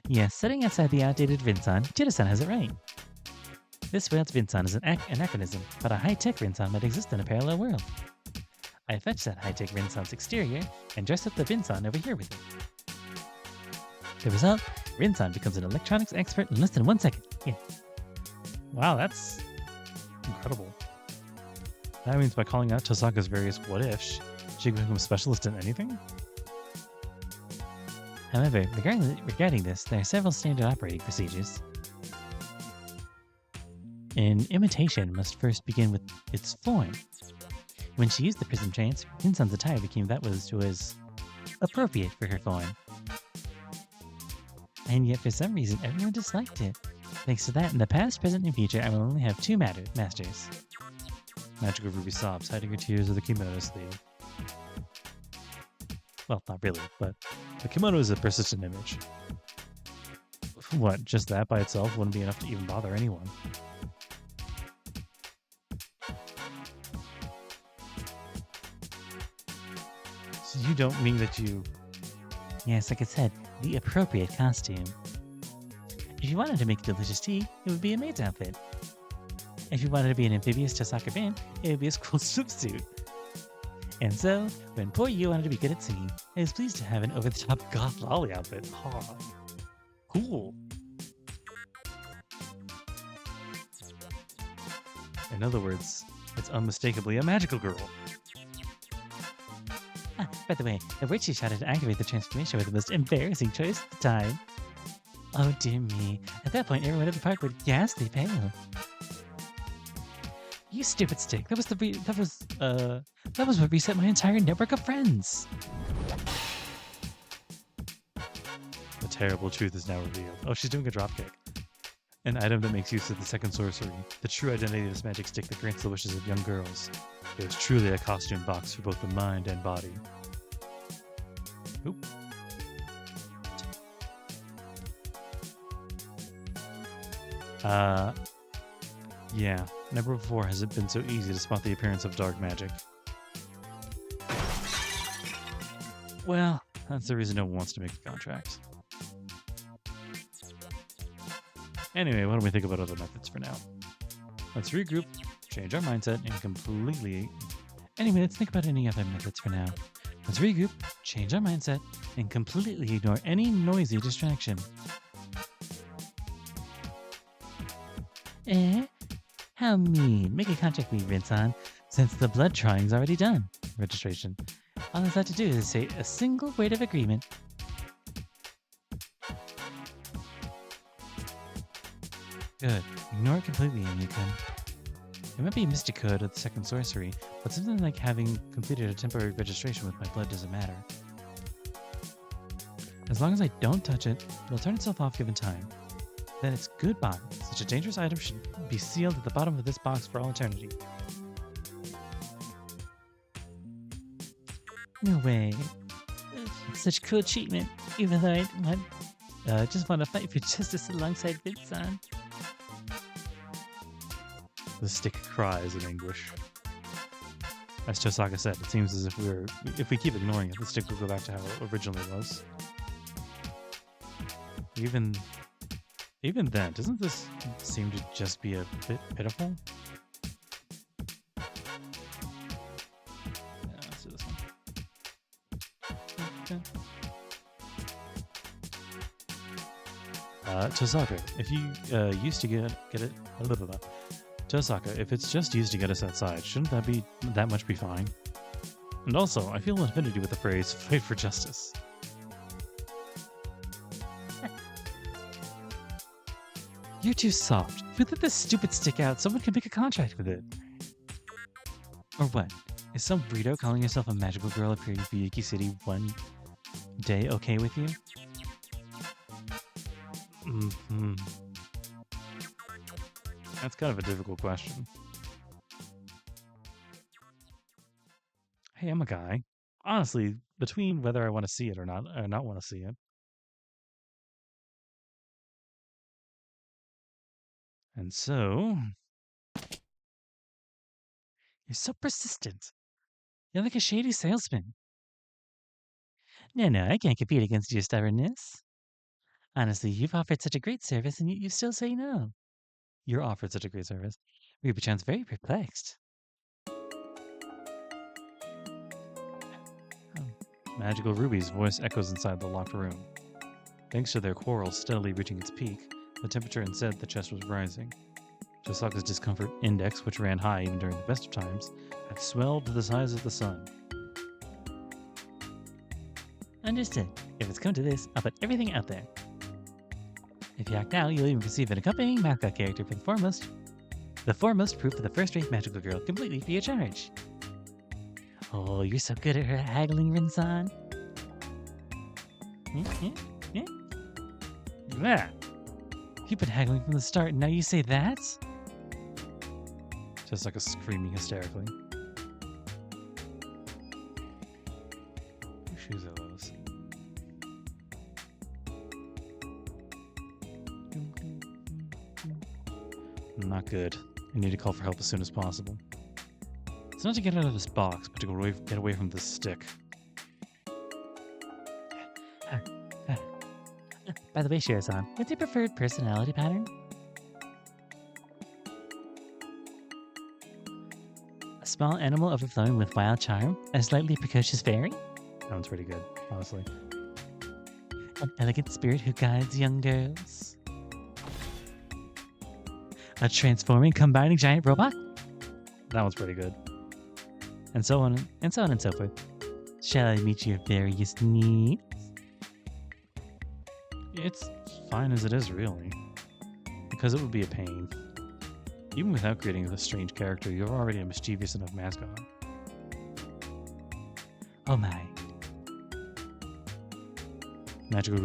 Yes, sitting outside the outdated Vinson, Jida-san has it right. This world's Vinson is an anachronism, but a high-tech Vinson might exist in a parallel world. I fetched that high-tech Vinson's exterior and dressed up the Vinson over here with it. The result, Vinson becomes an electronics expert in less than 1 second. Yeah. Wow, that's incredible. That means by calling out Tosaka's various what-ifs, she can become a specialist in anything? However, regarding this, there are several standard operating procedures. An imitation must first begin with its form. When she used the Prism Trance, Vinson's attire became that which was appropriate for her form. And yet, for some reason, everyone disliked it. Thanks to that, in the past, present, and future, I will only have 2 masters. Magical Ruby sobs, hiding her tears of the kimono sleeve. Well, not really, but the kimono is a persistent image. What, just that by itself wouldn't be enough to even bother anyone. So you don't mean that you... Yes, like I said, the appropriate costume. If you wanted to make delicious tea, it would be a maid's outfit. If you wanted to be an amphibious Tosaka Rin, it would be a school swimsuit. And so, when poor you wanted to be good at singing, I was pleased to have an over-the-top goth lolly outfit. Aw, cool. In other words, it's unmistakably a magical girl. Ah, by the way, the word she shouted to activate the transformation was the most embarrassing choice at the time. Oh dear me, at that point everyone at the park would ghastly pale. You stupid stick, that was what reset my entire network of friends. The terrible truth is now revealed. Oh, she's doing a dropkick. An item that makes use of the second sorcery, the true identity of this magic stick that grants the wishes of young girls. It is truly a costume box for both the mind and body. Oop. Yeah. Never before has it been so easy to spot the appearance of dark magic. Well, that's the reason no one wants to make a contract. Anyway, why don't we think about other methods for now? Let's regroup, change our mindset, and completely... Anyway, let's think about any other methods for now. Let's regroup, change our mindset, and completely ignore any noisy distraction. How mean. Make a contract with me, Rinsan, since the blood trying's already done. Registration. All I have to do is say a single word of agreement. Good. Ignore it completely, Yukon. It might be a mystic code of the second sorcery, but something like having completed a temporary registration with my blood doesn't matter. As long as I don't touch it, it'll turn itself off given time. Then it's goodbye. Such a dangerous item should be sealed at the bottom of this box for all eternity. No way. Such cool treatment, even though I just want to fight for justice alongside Vinson. The stick cries in anguish. As Tosaka said, it seems as if we keep ignoring it, the stick will go back to how it originally was. Even then, doesn't this seem to just be a bit pitiful? Yeah, let's do this one. Okay. Tosaka, if you used to get it, Tosaka, if it's just used to get us outside, shouldn't that much be fine? And also, I feel an affinity with the phrase "fight for justice." You're too soft. If we let this stupid stick out, someone could make a contract with it. Or what? Is some burrito calling herself a magical girl appearing for Yuki City one day okay with you? That's kind of a difficult question. Hey, I'm a guy. Honestly, between whether I want to see it or not want to see it. And so... You're so persistent. You're like a shady salesman. No, I can't compete against your stubbornness. Honestly, you've offered such a great service and you still say no. You're offered such a great service. Ruby-chan's very perplexed. Magical Ruby's voice echoes inside the locked room. Thanks to their quarrel steadily reaching its peak, the temperature inside the chest was rising. Tosaka's discomfort index, which ran high even during the best of times, had swelled to the size of the sun. Understood. If it's come to this, I'll put everything out there. If you act now, you'll even receive an accompanying mascot character for the foremost proof of the first-rate magical girl, completely free of charge. Oh, you're so good at her haggling, Rinsan. Yeah. You've been haggling from the start, and now you say that? Just like a screaming hysterically. Whose shoes are those? Not good. I need to call for help as soon as possible. It's not to get out of this box, but to get away from this stick. By the way, Shirazan, what's your preferred personality pattern? A small animal overflowing with wild charm, a slightly precocious fairy? That one's pretty good, honestly. An elegant spirit who guides young girls? A transforming, combining giant robot? That one's pretty good. And so on and so forth. Shall I meet your various needs? It's fine as it is, really. Because it would be a pain. Even without creating this strange character, you're already a mischievous enough mascot. Oh my. Magical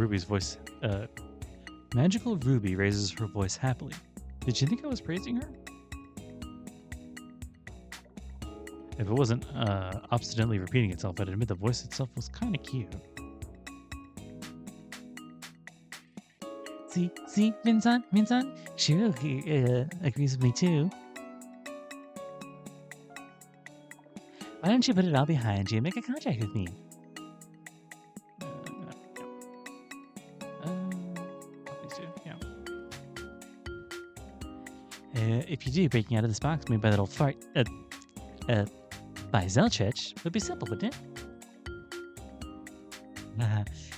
Ruby raises her voice happily. Did she think I was praising her? If it wasn't obstinately repeating itself, I'd admit the voice itself was kind of cute. See, Vincent? Shiro agrees with me too. Why don't you put it all behind you and make a contract with me? Please do, yeah. If you do, breaking out of this box made by little fart, by Zelchich would be simple, wouldn't it?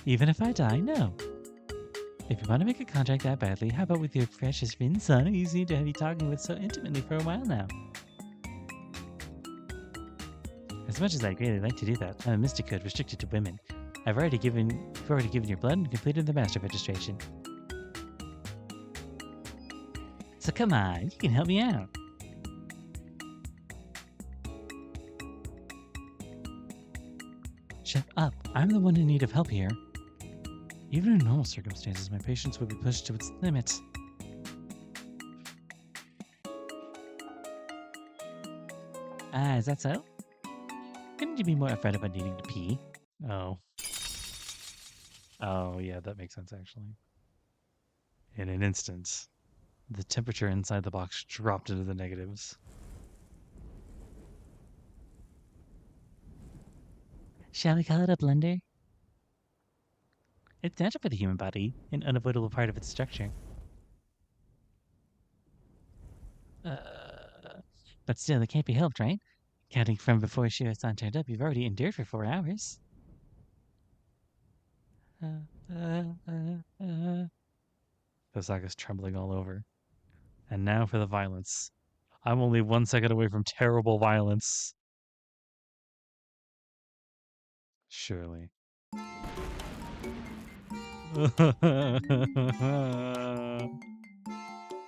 Even if I die, no. If you want to make a contract that badly, how about with your precious Vincent, who you seem to be talking with so intimately for a while now? As much as I'd really like to do that, I'm a mystic code restricted to women. You've already given your blood and completed the master registration. So come on, you can help me out. Shut up, I'm the one in need of help here. Even in normal circumstances, my patience would be pushed to its limits. Ah, is that so? Couldn't you be more afraid about needing to pee? Oh. Oh, yeah, that makes sense, actually. In an instant, the temperature inside the box dropped into the negatives. Shall we call it a blender? It's natural for the human body, an unavoidable part of its structure. But still, it can't be helped, right? Counting from before Shiro-san turned up, you've already endured for 4 hours. Tosaka's trembling all over. And now for the violence. I'm only 1 second away from terrible violence. Surely.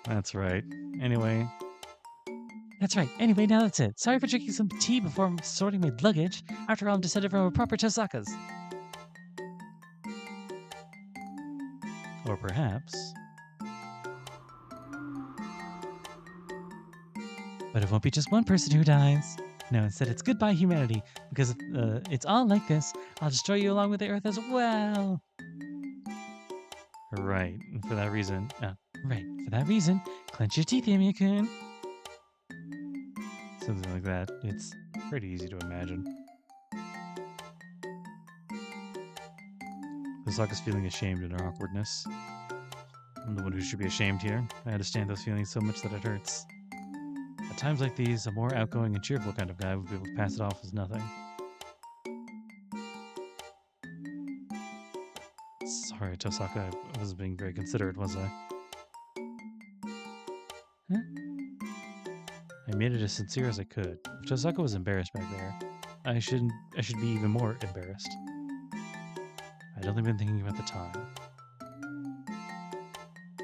That's right. Anyway. That's right. Anyway, now that's it. Sorry for drinking some tea before sorting my luggage. After all, I'm descended from a proper Tosaka's. Or perhaps... But it won't be just one person who dies. No, instead it's goodbye humanity. Because if it's all like this, I'll destroy you along with the Earth as well. Right. For that reason... clench your teeth, Yami-kun. Something like that. It's pretty easy to imagine. Tosaka's feeling ashamed in her awkwardness. I'm the one who should be ashamed here. I understand those feelings so much that it hurts. At times like these, a more outgoing and cheerful kind of guy would be able to pass it off as nothing. Sorry, Tosaka, I was being very considerate, was I? Huh? I made it as sincere as I could. If Tosaka was embarrassed back there, I should be even more embarrassed. I'd only been thinking about the time.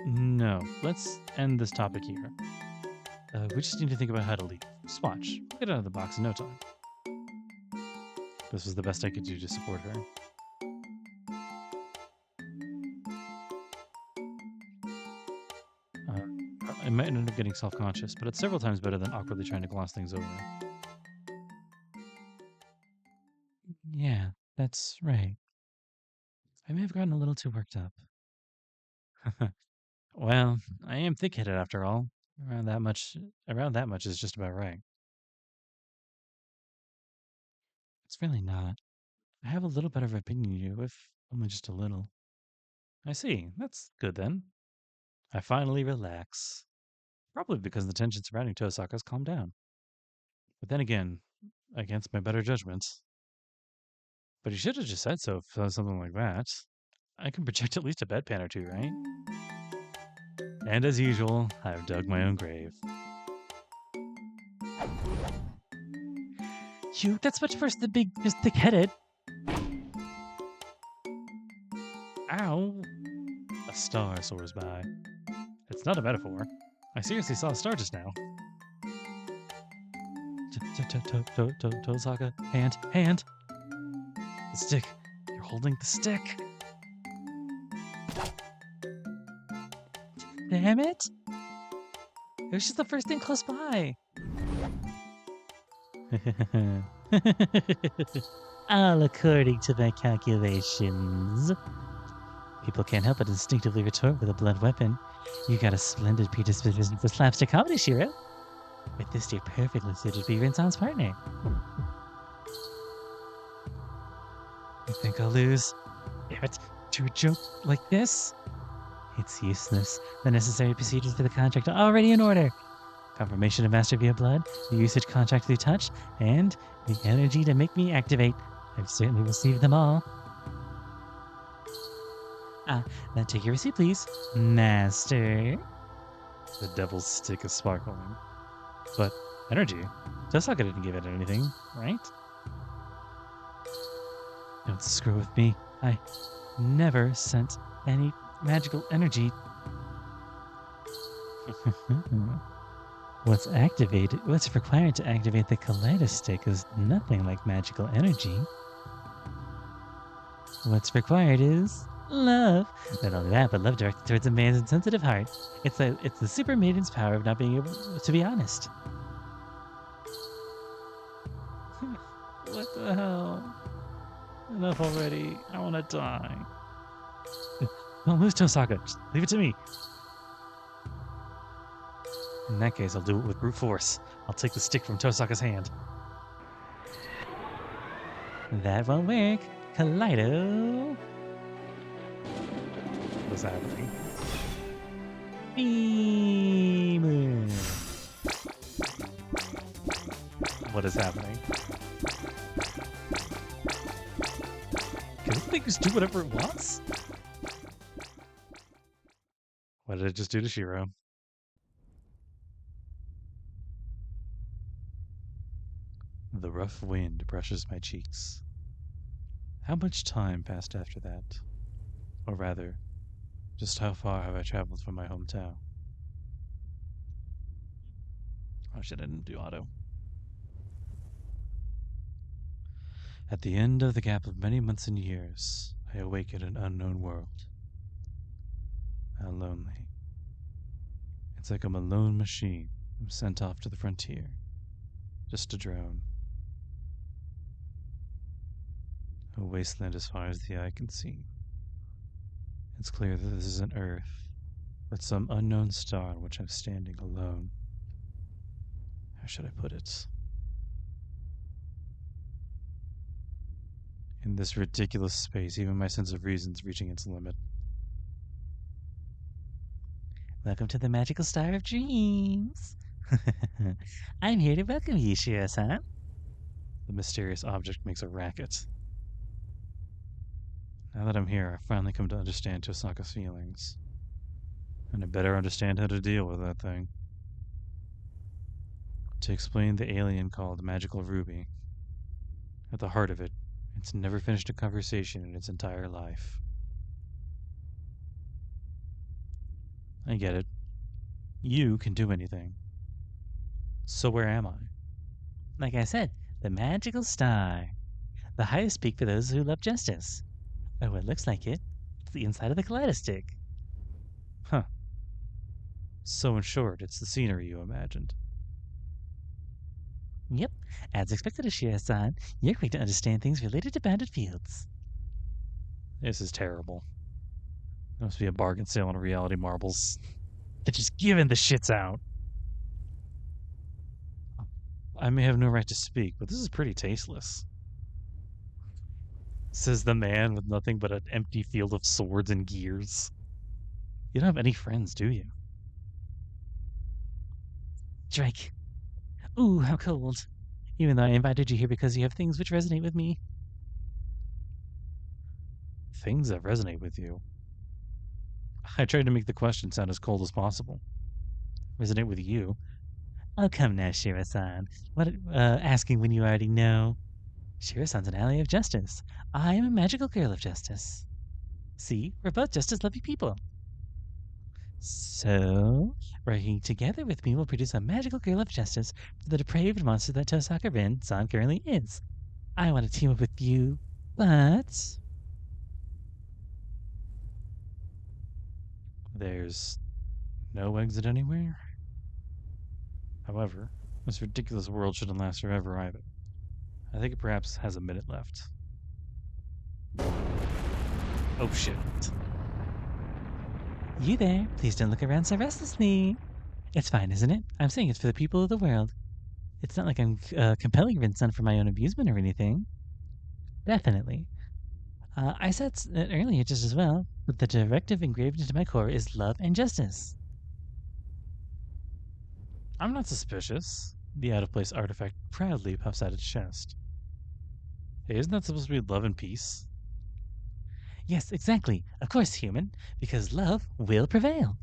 No, let's end this topic here. We just need to think about how to leave. Just watch. We'll get out of the box in no time. This was the best I could do to support her. I might end up getting self-conscious, but it's several times better than awkwardly trying to gloss things over. Yeah, that's right. I may have gotten a little too worked up. Well, I am thick-headed after all. Around that much is just about right. It's really not. I have a little better of opinion of you, if only just a little. I see. That's good then. I finally relax. Probably because the tension surrounding Tosaka's calmed down. But then again, against my better judgment. But you should have just said so if something like that. I can project at least a bedpan or two, right? And as usual, I've dug my own grave. That's much worse than being just thick-headed. Ow! A star soars by. It's not a metaphor. I seriously saw a star just now. Tosaka, hand! The stick. You're holding the stick. Damn it! It was just the first thing close by. All according to my calculations. People can't help but instinctively retort with a blunt weapon. You got a splendid predisposition for slapstick comedy, Shiro. With this, you're perfectly suited to be Rinzan's partner. You think I'll lose? Yet, to a joke like this? It's useless. The necessary procedures for the contract are already in order. Confirmation of master via blood, the usage contract through touch, and the energy to make me activate. I've certainly received them all. Then take your receipt, please. Master. The devil's stick is sparkling. But energy? Tosaka didn't give it anything, right? Don't screw with me. I never sent any magical energy. What's required to activate the Kaleido stick is nothing like magical energy. What's required is love. Not only that, but love directed towards a man's insensitive heart. It's the super maiden's power of not being able to be honest. What the hell? Enough already. I want to die. Don't lose Tosaka. Just leave it to me. In that case, I'll do it with brute force. I'll take the stick from Tosaka's hand. That won't work. Kaleido. What's happening? Beamer. What is happening? Can this thing just do whatever it wants? What did it just do to Shiro? The rough wind brushes my cheeks. How much time passed after that? Or rather, just how far have I traveled from my hometown? Oh shit, I didn't do auto. At the end of the gap of many months and years, I awake in an unknown world. How lonely. It's like I'm a lone machine. I'm sent off to the frontier. Just to drone. A wasteland as far as the eye can see. It's clear that this isn't Earth, but some unknown star on which I'm standing alone. How should I put it? In this ridiculous space, even my sense of reason's reaching its limit. Welcome to the magical star of dreams. I'm here to welcome you, Shiro-san. The mysterious object makes a racket. Now that I'm here, I've finally come to understand Tosaka's feelings. And I better understand how to deal with that thing. To explain the alien called Magical Ruby. At the heart of it, it's never finished a conversation in its entire life. I get it. You can do anything. So where am I? Like I said, the magical star. The highest peak for those who love justice. Or what looks like it. It's the inside of the Kaleido-stick. Huh. So in short, it's the scenery you imagined. Yep. As expected, Shiro-san, you're quick to understand things related to bounded fields. This is terrible. There must be a bargain sale on reality marbles. They're just giving the shits out. I may have no right to speak, but this is pretty tasteless. Says the man with nothing but an empty field of swords and gears. You don't have any friends, do you? Drake. Ooh, how cold. Even though I invited you here because you have things which resonate with me. Things that resonate with you? I tried to make the question sound as cold as possible. Resonate with you? Oh, come now, Shiro-san. What, asking when you already know? Shiro-san's an ally of justice. I am a magical girl of justice. See, we're both justice-loving people. So, working together with me will produce a magical girl of justice for the depraved monster that Tosaka Rin-san currently is. I want to team up with you, but... There's no exit anywhere? However, this ridiculous world shouldn't last forever either. I think it perhaps has a minute left. Oh shit. You there? Please don't look around so restlessly. It's fine, isn't it? I'm saying it's for the people of the world. It's not like I'm compelling Vincent for my own amusement or anything. Definitely. I said it earlier just as well, but the directive engraved into my core is love and justice. I'm not suspicious. The out-of-place artifact proudly puffs out its chest. Hey, isn't that supposed to be love and peace? Yes, exactly. Of course, human, because love will prevail.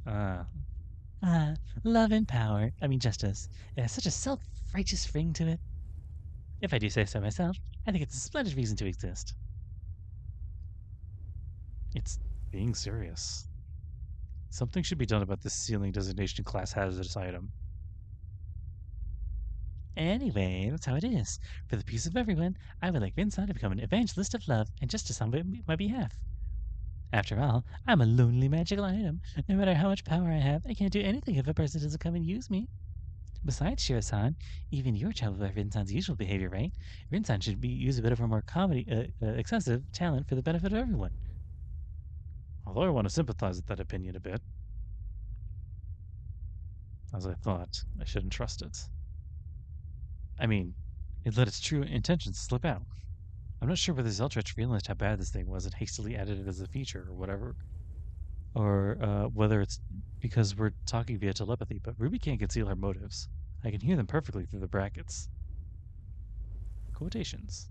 Love and power. I mean, justice. It has such a self-righteous ring to it. If I do say so myself, I think it's a splendid reason to exist. It's being serious. Something should be done about this ceiling designation class hazardous item. Anyway, that's how it is. For the peace of everyone, I would like Vincent to become an evangelist of love and justice on my behalf. After all, I'm a lonely magical item. No matter how much power I have, I can't do anything if a person doesn't come and use me. Besides, Shiro-san, even you're troubled by Rin-san's usual behavior, right? Rin-san should use a bit of her more excessive talent for the benefit of everyone. Although I want to sympathize with that opinion a bit. As I thought, I shouldn't trust it. I mean, it let its true intentions slip out. I'm not sure whether Zeltrich realized how bad this thing was and hastily added it as a feature or whatever. Or whether it's because we're talking via telepathy, but Ruby can't conceal her motives. I can hear them perfectly through the brackets. Quotations.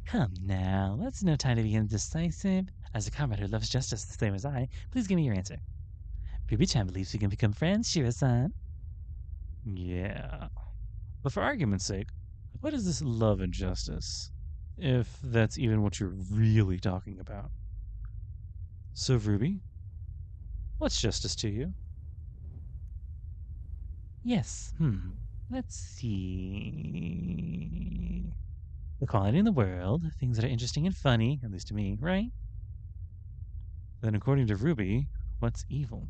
Come now, let's no time to be indecisive. As a comrade who loves justice the same as I, please give me your answer. Ruby-chan believes we can become friends, Shiro-san. Yeah. But for argument's sake, what is this love and justice? If that's even what you're really talking about. So, Ruby, what's justice to you? Yes, let's see. Equality in the world, things that are interesting and funny, at least to me, right? Then according to Ruby, what's evil?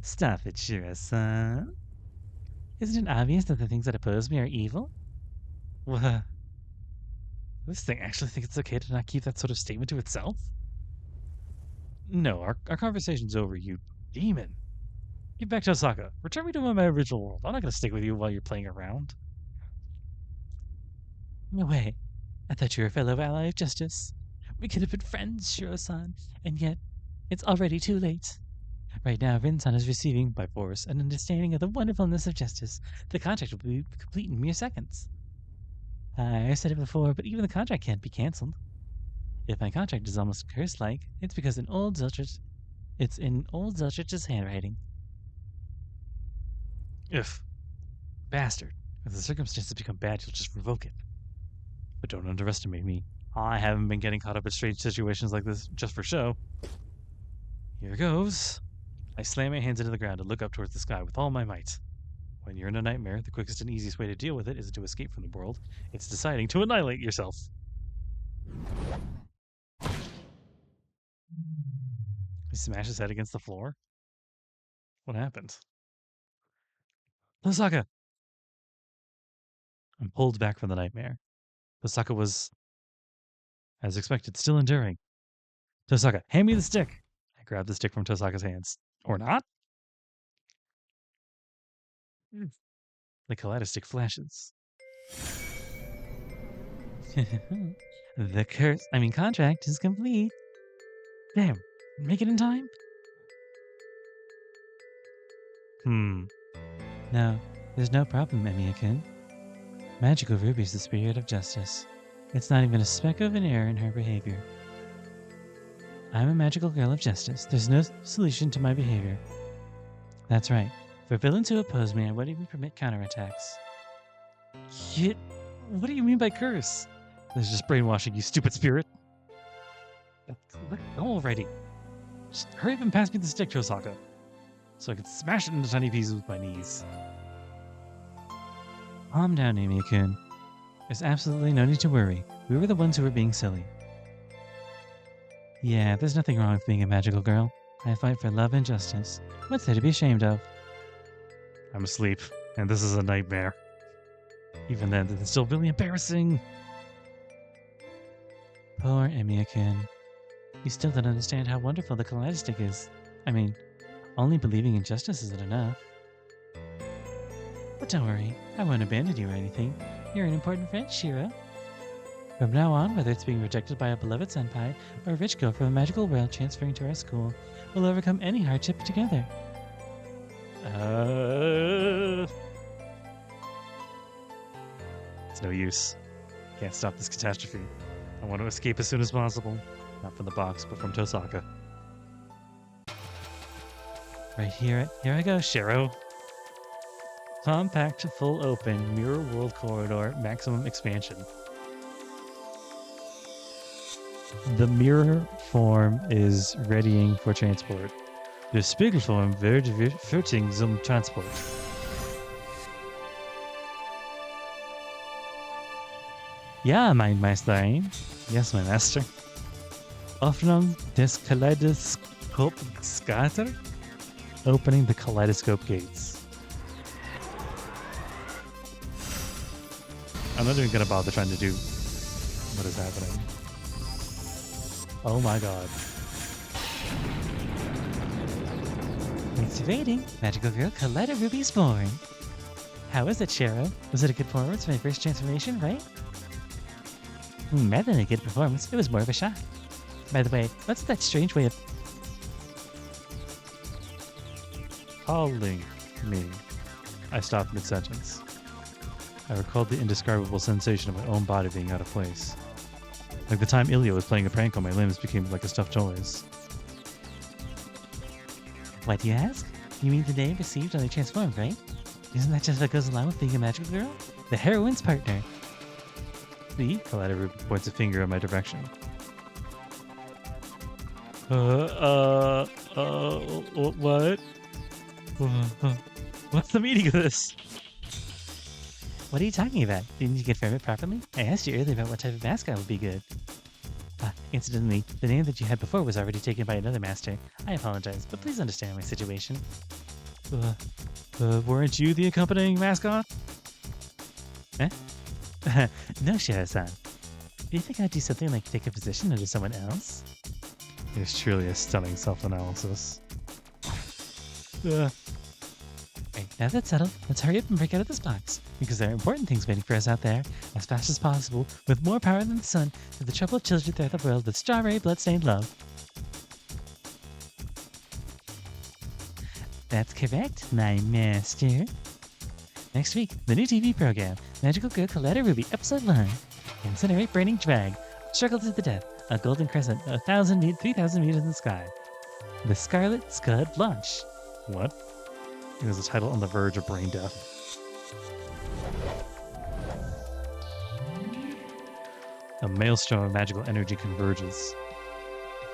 Stop it, Shiro-san. Isn't it obvious that the things that oppose me are evil? What? This thing actually thinks it's okay to not keep that sort of statement to itself? No, our conversation's over, you demon. Get back to Tosaka. Return me to my original world. I'm not going to stick with you while you're playing around. No way. I thought you were a fellow ally of justice. We could have been friends, Shiro-san, and yet it's already too late. Right now, Rin-san is receiving, by force, an understanding of the wonderfulness of justice. The contract will be complete in mere seconds. I said it before, but even the contract can't be cancelled. If my contract is almost curse-like, it's because it's in old Zeltrich's handwriting. If. Bastard. If the circumstances become bad, you'll just revoke it. But don't underestimate me. I haven't been getting caught up in strange situations like this just for show. Here goes. I slam my hands into the ground and look up towards the sky with all my might. When you're in a nightmare, the quickest and easiest way to deal with it isn't to escape from the world. It's deciding to annihilate yourself. He smashed his head against the floor. What happened? Tosaka! I'm pulled back from the nightmare. Tosaka was, as expected, still enduring. Tosaka, hand me the stick! I grab the stick from Tosaka's hands. Or not? The kaleidostick flashes. The contract is complete. Damn, make it in time? No, there's no problem, Emiya-kun. Magical Ruby is the spirit of justice. It's not even a speck of an error in her behavior. I'm a magical girl of justice. There's no solution to my behavior. That's right. For villains who oppose me, I won't even permit counterattacks. What do you mean by curse? This is just brainwashing, you stupid spirit. Let go already. Just hurry up and pass me the stick, Tosaka, so I can smash it into tiny pieces with my knees. Calm down, Emiya-kun. There's absolutely no need to worry. We were the ones who were being silly. Yeah, there's nothing wrong with being a magical girl. I fight for love and justice. What's there to be ashamed of? I'm asleep, and this is a nightmare. Even then, it's still really embarrassing. Poor Emiya-kun. You still don't understand how wonderful the kaleidoscope is. I mean, only believing in justice isn't enough. But don't worry, I won't abandon you or anything. You're an important friend, Shiro. From now on, whether it's being rejected by a beloved senpai or a rich girl from a magical world transferring to our school, we'll overcome any hardship together. It's no use. Can't stop this catastrophe. I want to escape as soon as possible. Not from the box, but from Tosaka. Right here I go, Shiro. Compact, full open, mirror world corridor, maximum expansion. The mirror form is readying for transport. The Spiegelform wird fertig zum Transport. Ja, mein Meisterin. Yes, my master. Öffnung des Kaleidoskop-Skater. Opening the kaleidoscope gates. I'm not even gonna bother trying to do what is happening. Oh my god. Thanks for waiting. Magical girl KaledoRuby is born. How was it, Shiro? Was it a good performance for my first transformation, right? Rather than a good performance, it was more of a shock. By the way, what's that strange way of calling me? I stopped mid-sentence. I recalled the indescribable sensation of my own body being out of place. Like the time Ilya was playing a prank on my limbs became like a stuffed toys. What do you ask? You mean the name received when they transformed, right? Isn't that just what goes along with being a magical girl? The heroine's partner. See? KaledoRuby points a finger in my direction. What? What's the meaning of this? What are you talking about? Didn't you confirm it properly? I asked you earlier about what type of mascot would be good. Incidentally, the name that you had before was already taken by another master. I apologize, but please understand my situation. Weren't you the accompanying mascot? Huh? No, Shiro-san. Do you think I'd do something like take a position under someone else? It's truly a stunning self-analysis. Right, now that's settled, let's hurry up and break out of this box, because there are important things waiting for us out there, as fast as possible, with more power than the sun, to the troubled children throughout the world with strawberry bloodstained love. That's correct, my master. Next week, the new TV program, Magical Girl KaledoRuby Episode 1. Incinerate Burning Drag. Struggle to the death. A golden crescent 3,000 meters in the sky. The Scarlet Scud launch. What? It was a title on the verge of brain death. A maelstrom of magical energy converges.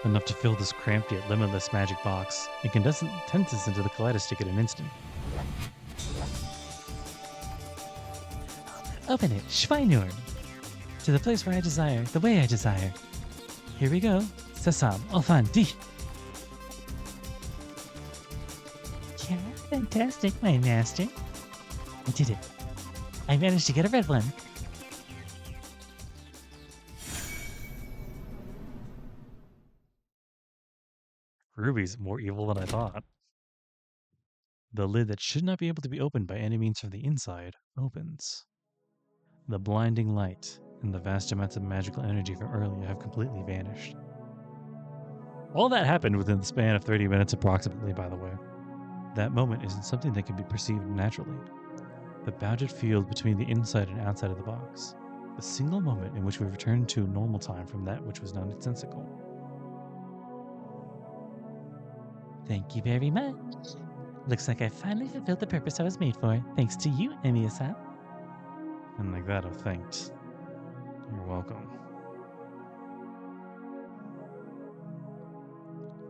Enough to fill this cramped yet limitless magic box. It condenses into the kaleidoscope in an instant. Open it, Schweinurm. To the place where I desire, the way I desire. Here we go. Sesam, Ofan, dich. Yeah, fantastic, my master. I did it. I managed to get a red one. Ruby's more evil than I thought. The lid that should not be able to be opened by any means from the inside opens. The blinding light and the vast amounts of magical energy from earlier have completely vanished. All that happened within the span of 30 minutes approximately, by the way. That moment isn't something that can be perceived naturally. The bounded field between the inside and outside of the box. The single moment in which we returned to normal time from that which was nonsensical. Thank you very much. Looks like I finally fulfilled the purpose I was made for, thanks to you, Emiya-san. And like that, I've thanked. You're welcome.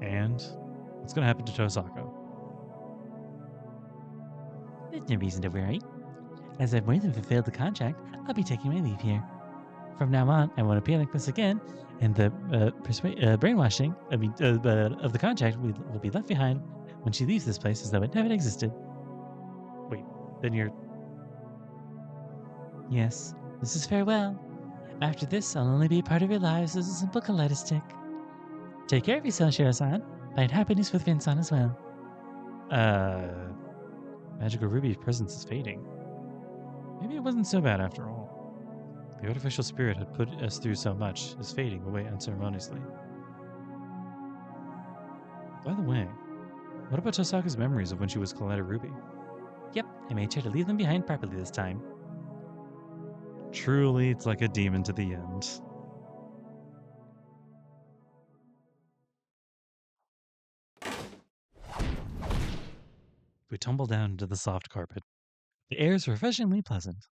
And what's going to happen to Tosaka? There's no reason to worry. As I've more than fulfilled the contract, I'll be taking my leave here. From now on, I won't appear like this again, and the brainwashing of the contract will be left behind when she leaves this place as though it never existed. Wait, then you're... Yes, this is farewell. After this, I'll only be a part of your lives as a simple kaleidostick. Take care of yourself, Shiro-san. Find happiness with Rin-san as well. Magical Ruby's presence is fading. Maybe it wasn't so bad after all. The artificial spirit had put us through so much is fading away unceremoniously. By the way, what about Tosaka's memories of when she was KaledoRuby? Yep, I made sure to leave them behind properly this time. Truly, it's like a demon to the end. We tumble down into the soft carpet. The air is refreshingly pleasant.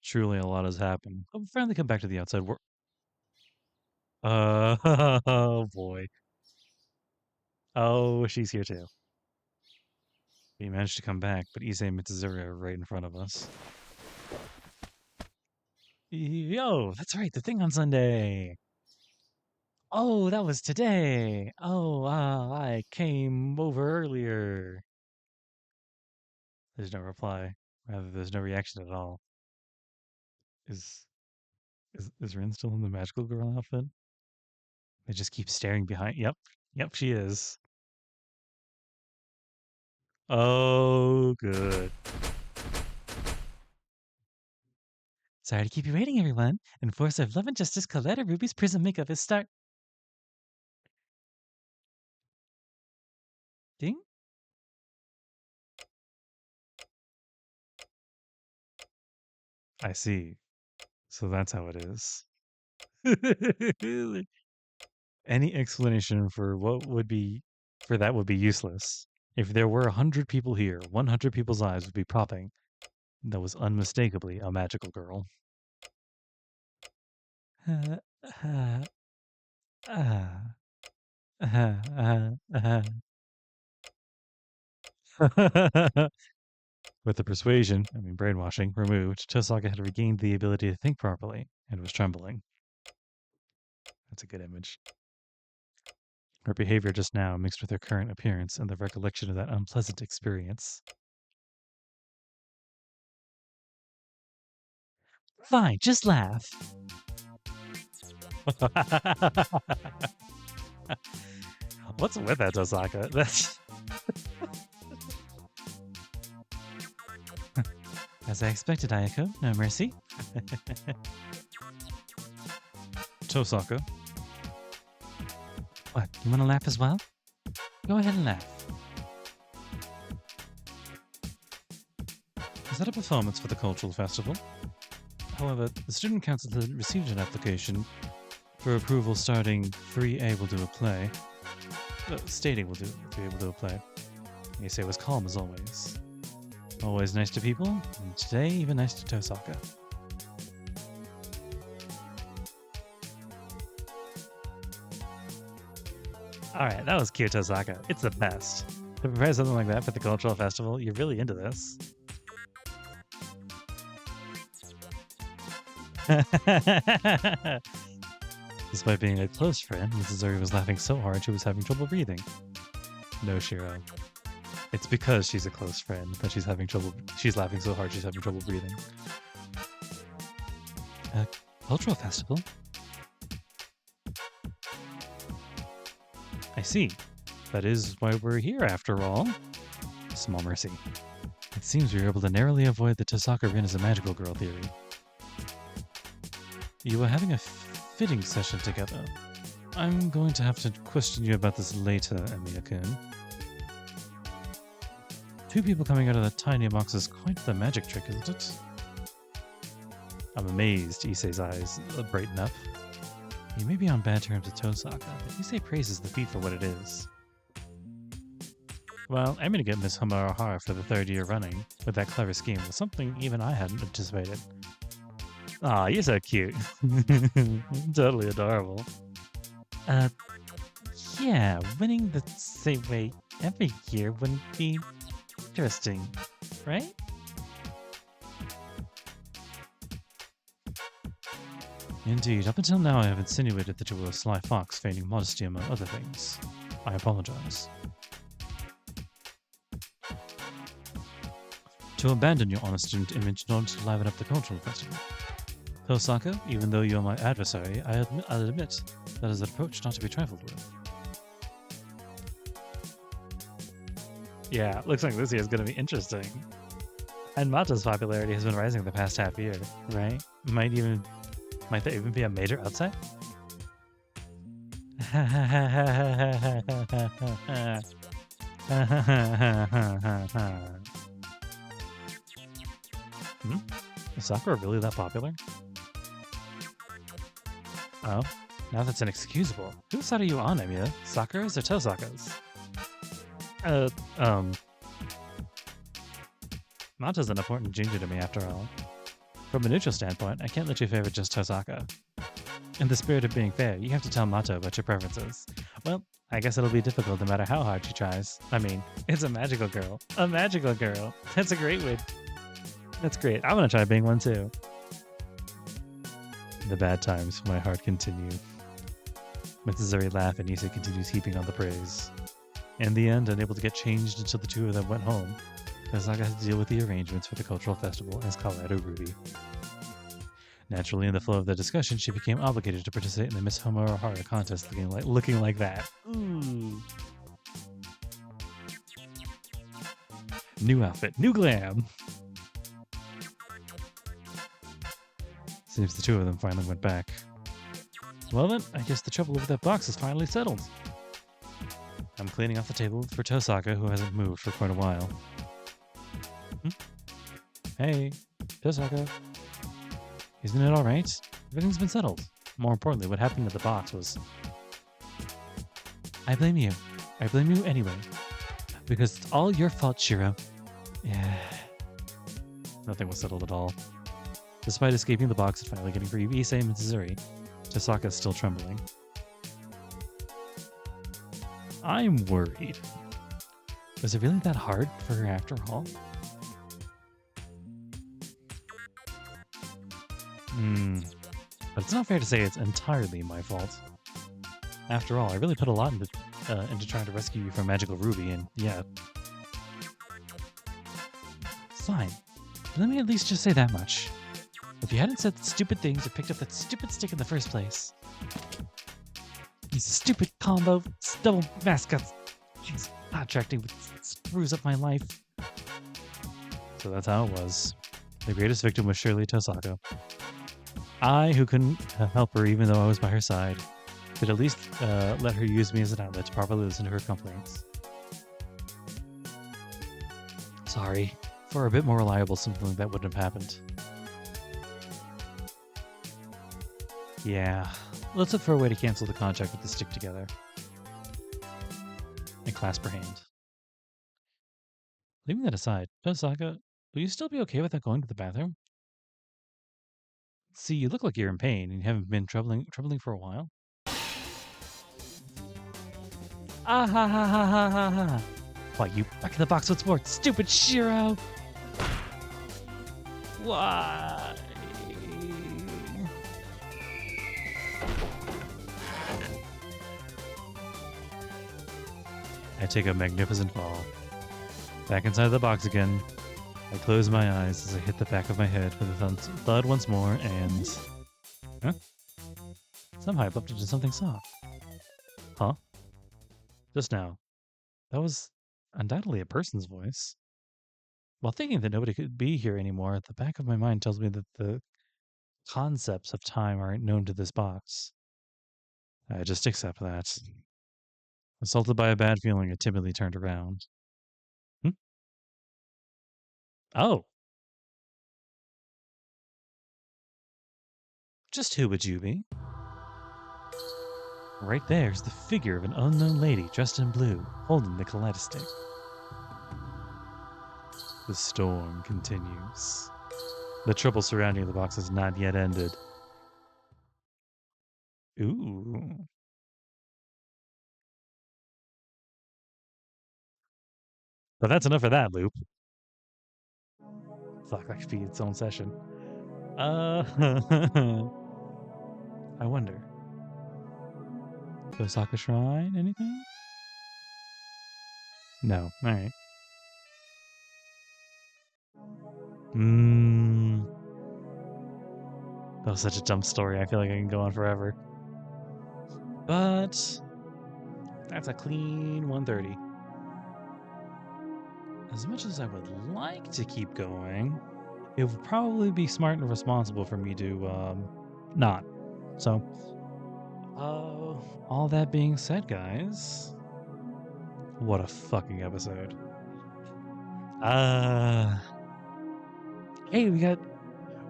Truly, a lot has happened. But we finally come back to the outside world. Oh boy. Oh, she's here too. We managed to come back, but Issei and Mitsuzuri are right in front of us. Yo, that's right, the thing on Sunday. Oh, that was today. Oh, I came over earlier. There's no reply. Rather, there's no reaction at all. Is Rin still in the magical girl outfit? They just keep staring behind. Yep, she is. Oh, good. Sorry to keep you waiting, everyone. In Force of Love and Justice, KaledoRuby's prism makeup is start. Ding? I see. So that's how it is. Any explanation for that would be useless. If there were 100 people here, 100 people's eyes would be popping. That was unmistakably a magical girl. With the persuasion, brainwashing, removed, Tosaka had regained the ability to think properly and was trembling. That's a good image. Her behavior just now, mixed with her current appearance and the recollection of that unpleasant experience. Fine, just laugh. What's with that, Tosaka? That's... As I expected, Ayako. No mercy. Tosaka. What, you want to laugh as well? Go ahead and laugh. Is that a performance for the cultural festival? However, the student council had received an application for approval stating 3A will do a play. Stating will do 3A will do a play. Issei was calm as always. Always nice to people, and today even nice to Tosaka. Alright, that was cute, Tosaka. It's the best. To prepare something like that for the cultural festival, you're really into this. Despite being a close friend, Mitsuzuri was laughing so hard she was having trouble breathing. No, Shiro. It's because she's a close friend that she's laughing so hard she's having trouble breathing. Cultural festival? I see. That is why we're here after all. Small mercy. It seems we were able to narrowly avoid the Tosaka Rin as a magical girl theory. You were having a fitting session together. I'm going to have to question you about this later, Emiya-kun. 2 people coming out of that tiny box is quite the magic trick, isn't it? I'm amazed, Issei's eyes brighten up. You may be on bad terms with Tosaka, but Issei praises the feat for what it is. Well, I'm going to get Miss Hamurahara for the 3rd year running, with that clever scheme was something even I hadn't anticipated. Aw, you're so cute. Totally adorable. Yeah, winning the same way every year wouldn't be interesting, right? Indeed, up until now I have insinuated that you were a sly fox feigning modesty among other things. I apologize. To abandon your honest student image in order to liven up the cultural festival. Tosaka, even though you are my adversary, I'll admit that is an approach not to be trifled with. Yeah, looks like this year is going to be interesting. And Mata's popularity has been rising the past half year, right? Might there even be a major upset? Is Sakura really that popular? Oh, now that's inexcusable. Whose side are you on, Emiya? Sakura's or Tosaka's? Mata's an important junior to me, after all. From a neutral standpoint, I can't let you favor just Tosaka. In the spirit of being fair, you have to tell Mata about your preferences. Well, I guess it'll be difficult no matter how hard she tries. I mean, it's a magical girl. A magical girl. That's a great way. That's great. I'm gonna try being one too. The bad times for my heart continue. Mrs. Zuri laugh and Issa continues heaping on the praise. In the end, unable to get changed until the two of them went home, Tosaka had to deal with the arrangements for the cultural festival as KaledoRuby. Naturally, in the flow of the discussion, she became obligated to participate in the Miss Homohara contest looking like that. Ooh. New outfit, new glam! Seems the two of them finally went back. Well then, I guess the trouble with that box is finally settled. I'm cleaning off the table for Tosaka, who hasn't moved for quite a while. Hey, Tosaka. Isn't it alright? Everything's been settled. More importantly, what happened to the box was... I blame you. I blame you anyway. Because it's all your fault, Shiro. Yeah. Nothing was settled at all. Despite escaping the box and finally getting free of Issei and Mitsuzuri, Tosaka's still trembling. I'm worried. Was it really that hard for her after all? But it's not fair to say it's entirely my fault. After all, I really put a lot into trying to rescue you from Magical Ruby, and yeah. Fine. But let me at least just say that much. If you hadn't said stupid things or picked up that stupid stick in the first place. These stupid combo, double mascots. Jeez, contracting screws up my life. So that's how it was. The greatest victim was surely Tosaka. I, who couldn't help her even though I was by her side, could at least let her use me as an outlet to properly listen to her complaints. Sorry. For a bit more reliable, something like that wouldn't have happened. Yeah. Let's look for a way to cancel the contract with the stick together. And clasp her hand. Leaving that aside, Tosaka, will you still be okay with that going to the bathroom? See, you look like you're in pain and you haven't been troubling for a while. Ah ha ha ha ha ha ha! Why, you back in the box with sports, stupid Shiro! Why? I take a magnificent fall. Back inside the box again. I close my eyes as I hit the back of my head with a thud once more and... Huh? Somehow I bumped into something soft. Huh? Just now. That was undoubtedly a person's voice. While thinking that nobody could be here anymore, the back of my mind tells me that the concepts of time aren't known to this box. I just accept that. Assaulted by a bad feeling, I timidly turned around. Oh. Just who would you be? Right there's the figure of an unknown lady dressed in blue, holding the kaleidoscope. The storm continues. The trouble surrounding the box has not yet ended. Ooh. But that's enough for that loop. Fuck, that could be its own session. I wonder. Tosaka Shrine? Anything? No. Alright. That was such a dumb story. I feel like I can go on forever. But that's a clean 130. As much as I would like to keep going, it would probably be smart and responsible for me to not. So, all that being said, guys, what a fucking episode. Hey, we got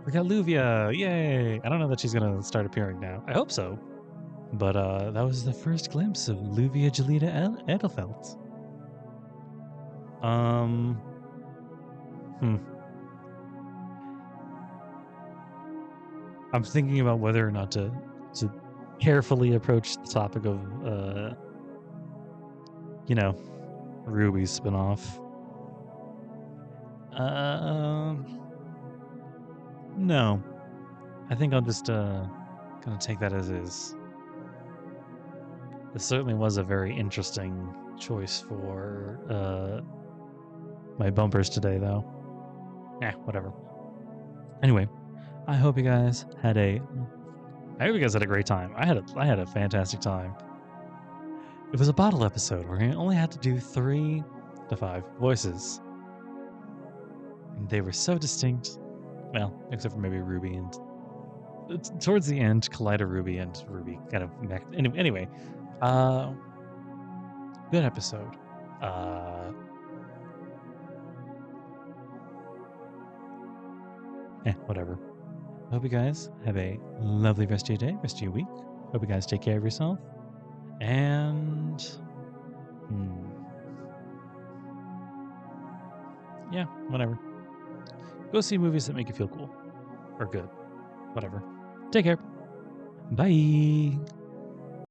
Luvia. Yay. I don't know that she's going to start appearing now. I hope so. But that was the first glimpse of Luvia Jelita Edelfelt. I'm thinking about whether or not to carefully approach the topic of Ruby's spinoff. No. I think I'll just gonna take that as is. This certainly was a very interesting choice for my bumpers today, though. Whatever. Anyway, I hope you guys had a great time. I had a fantastic time. It was a bottle episode where I only had to do 3 to 5 voices. And they were so distinct. Well, except for maybe Ruby and towards the end, KaledoRuby and Ruby kind of anyway. Good episode. Whatever. Hope you guys have a lovely rest of your day, rest of your week. Hope you guys take care of yourself. And yeah, whatever. Go see movies that make you feel cool or good. Whatever. Take care. Bye.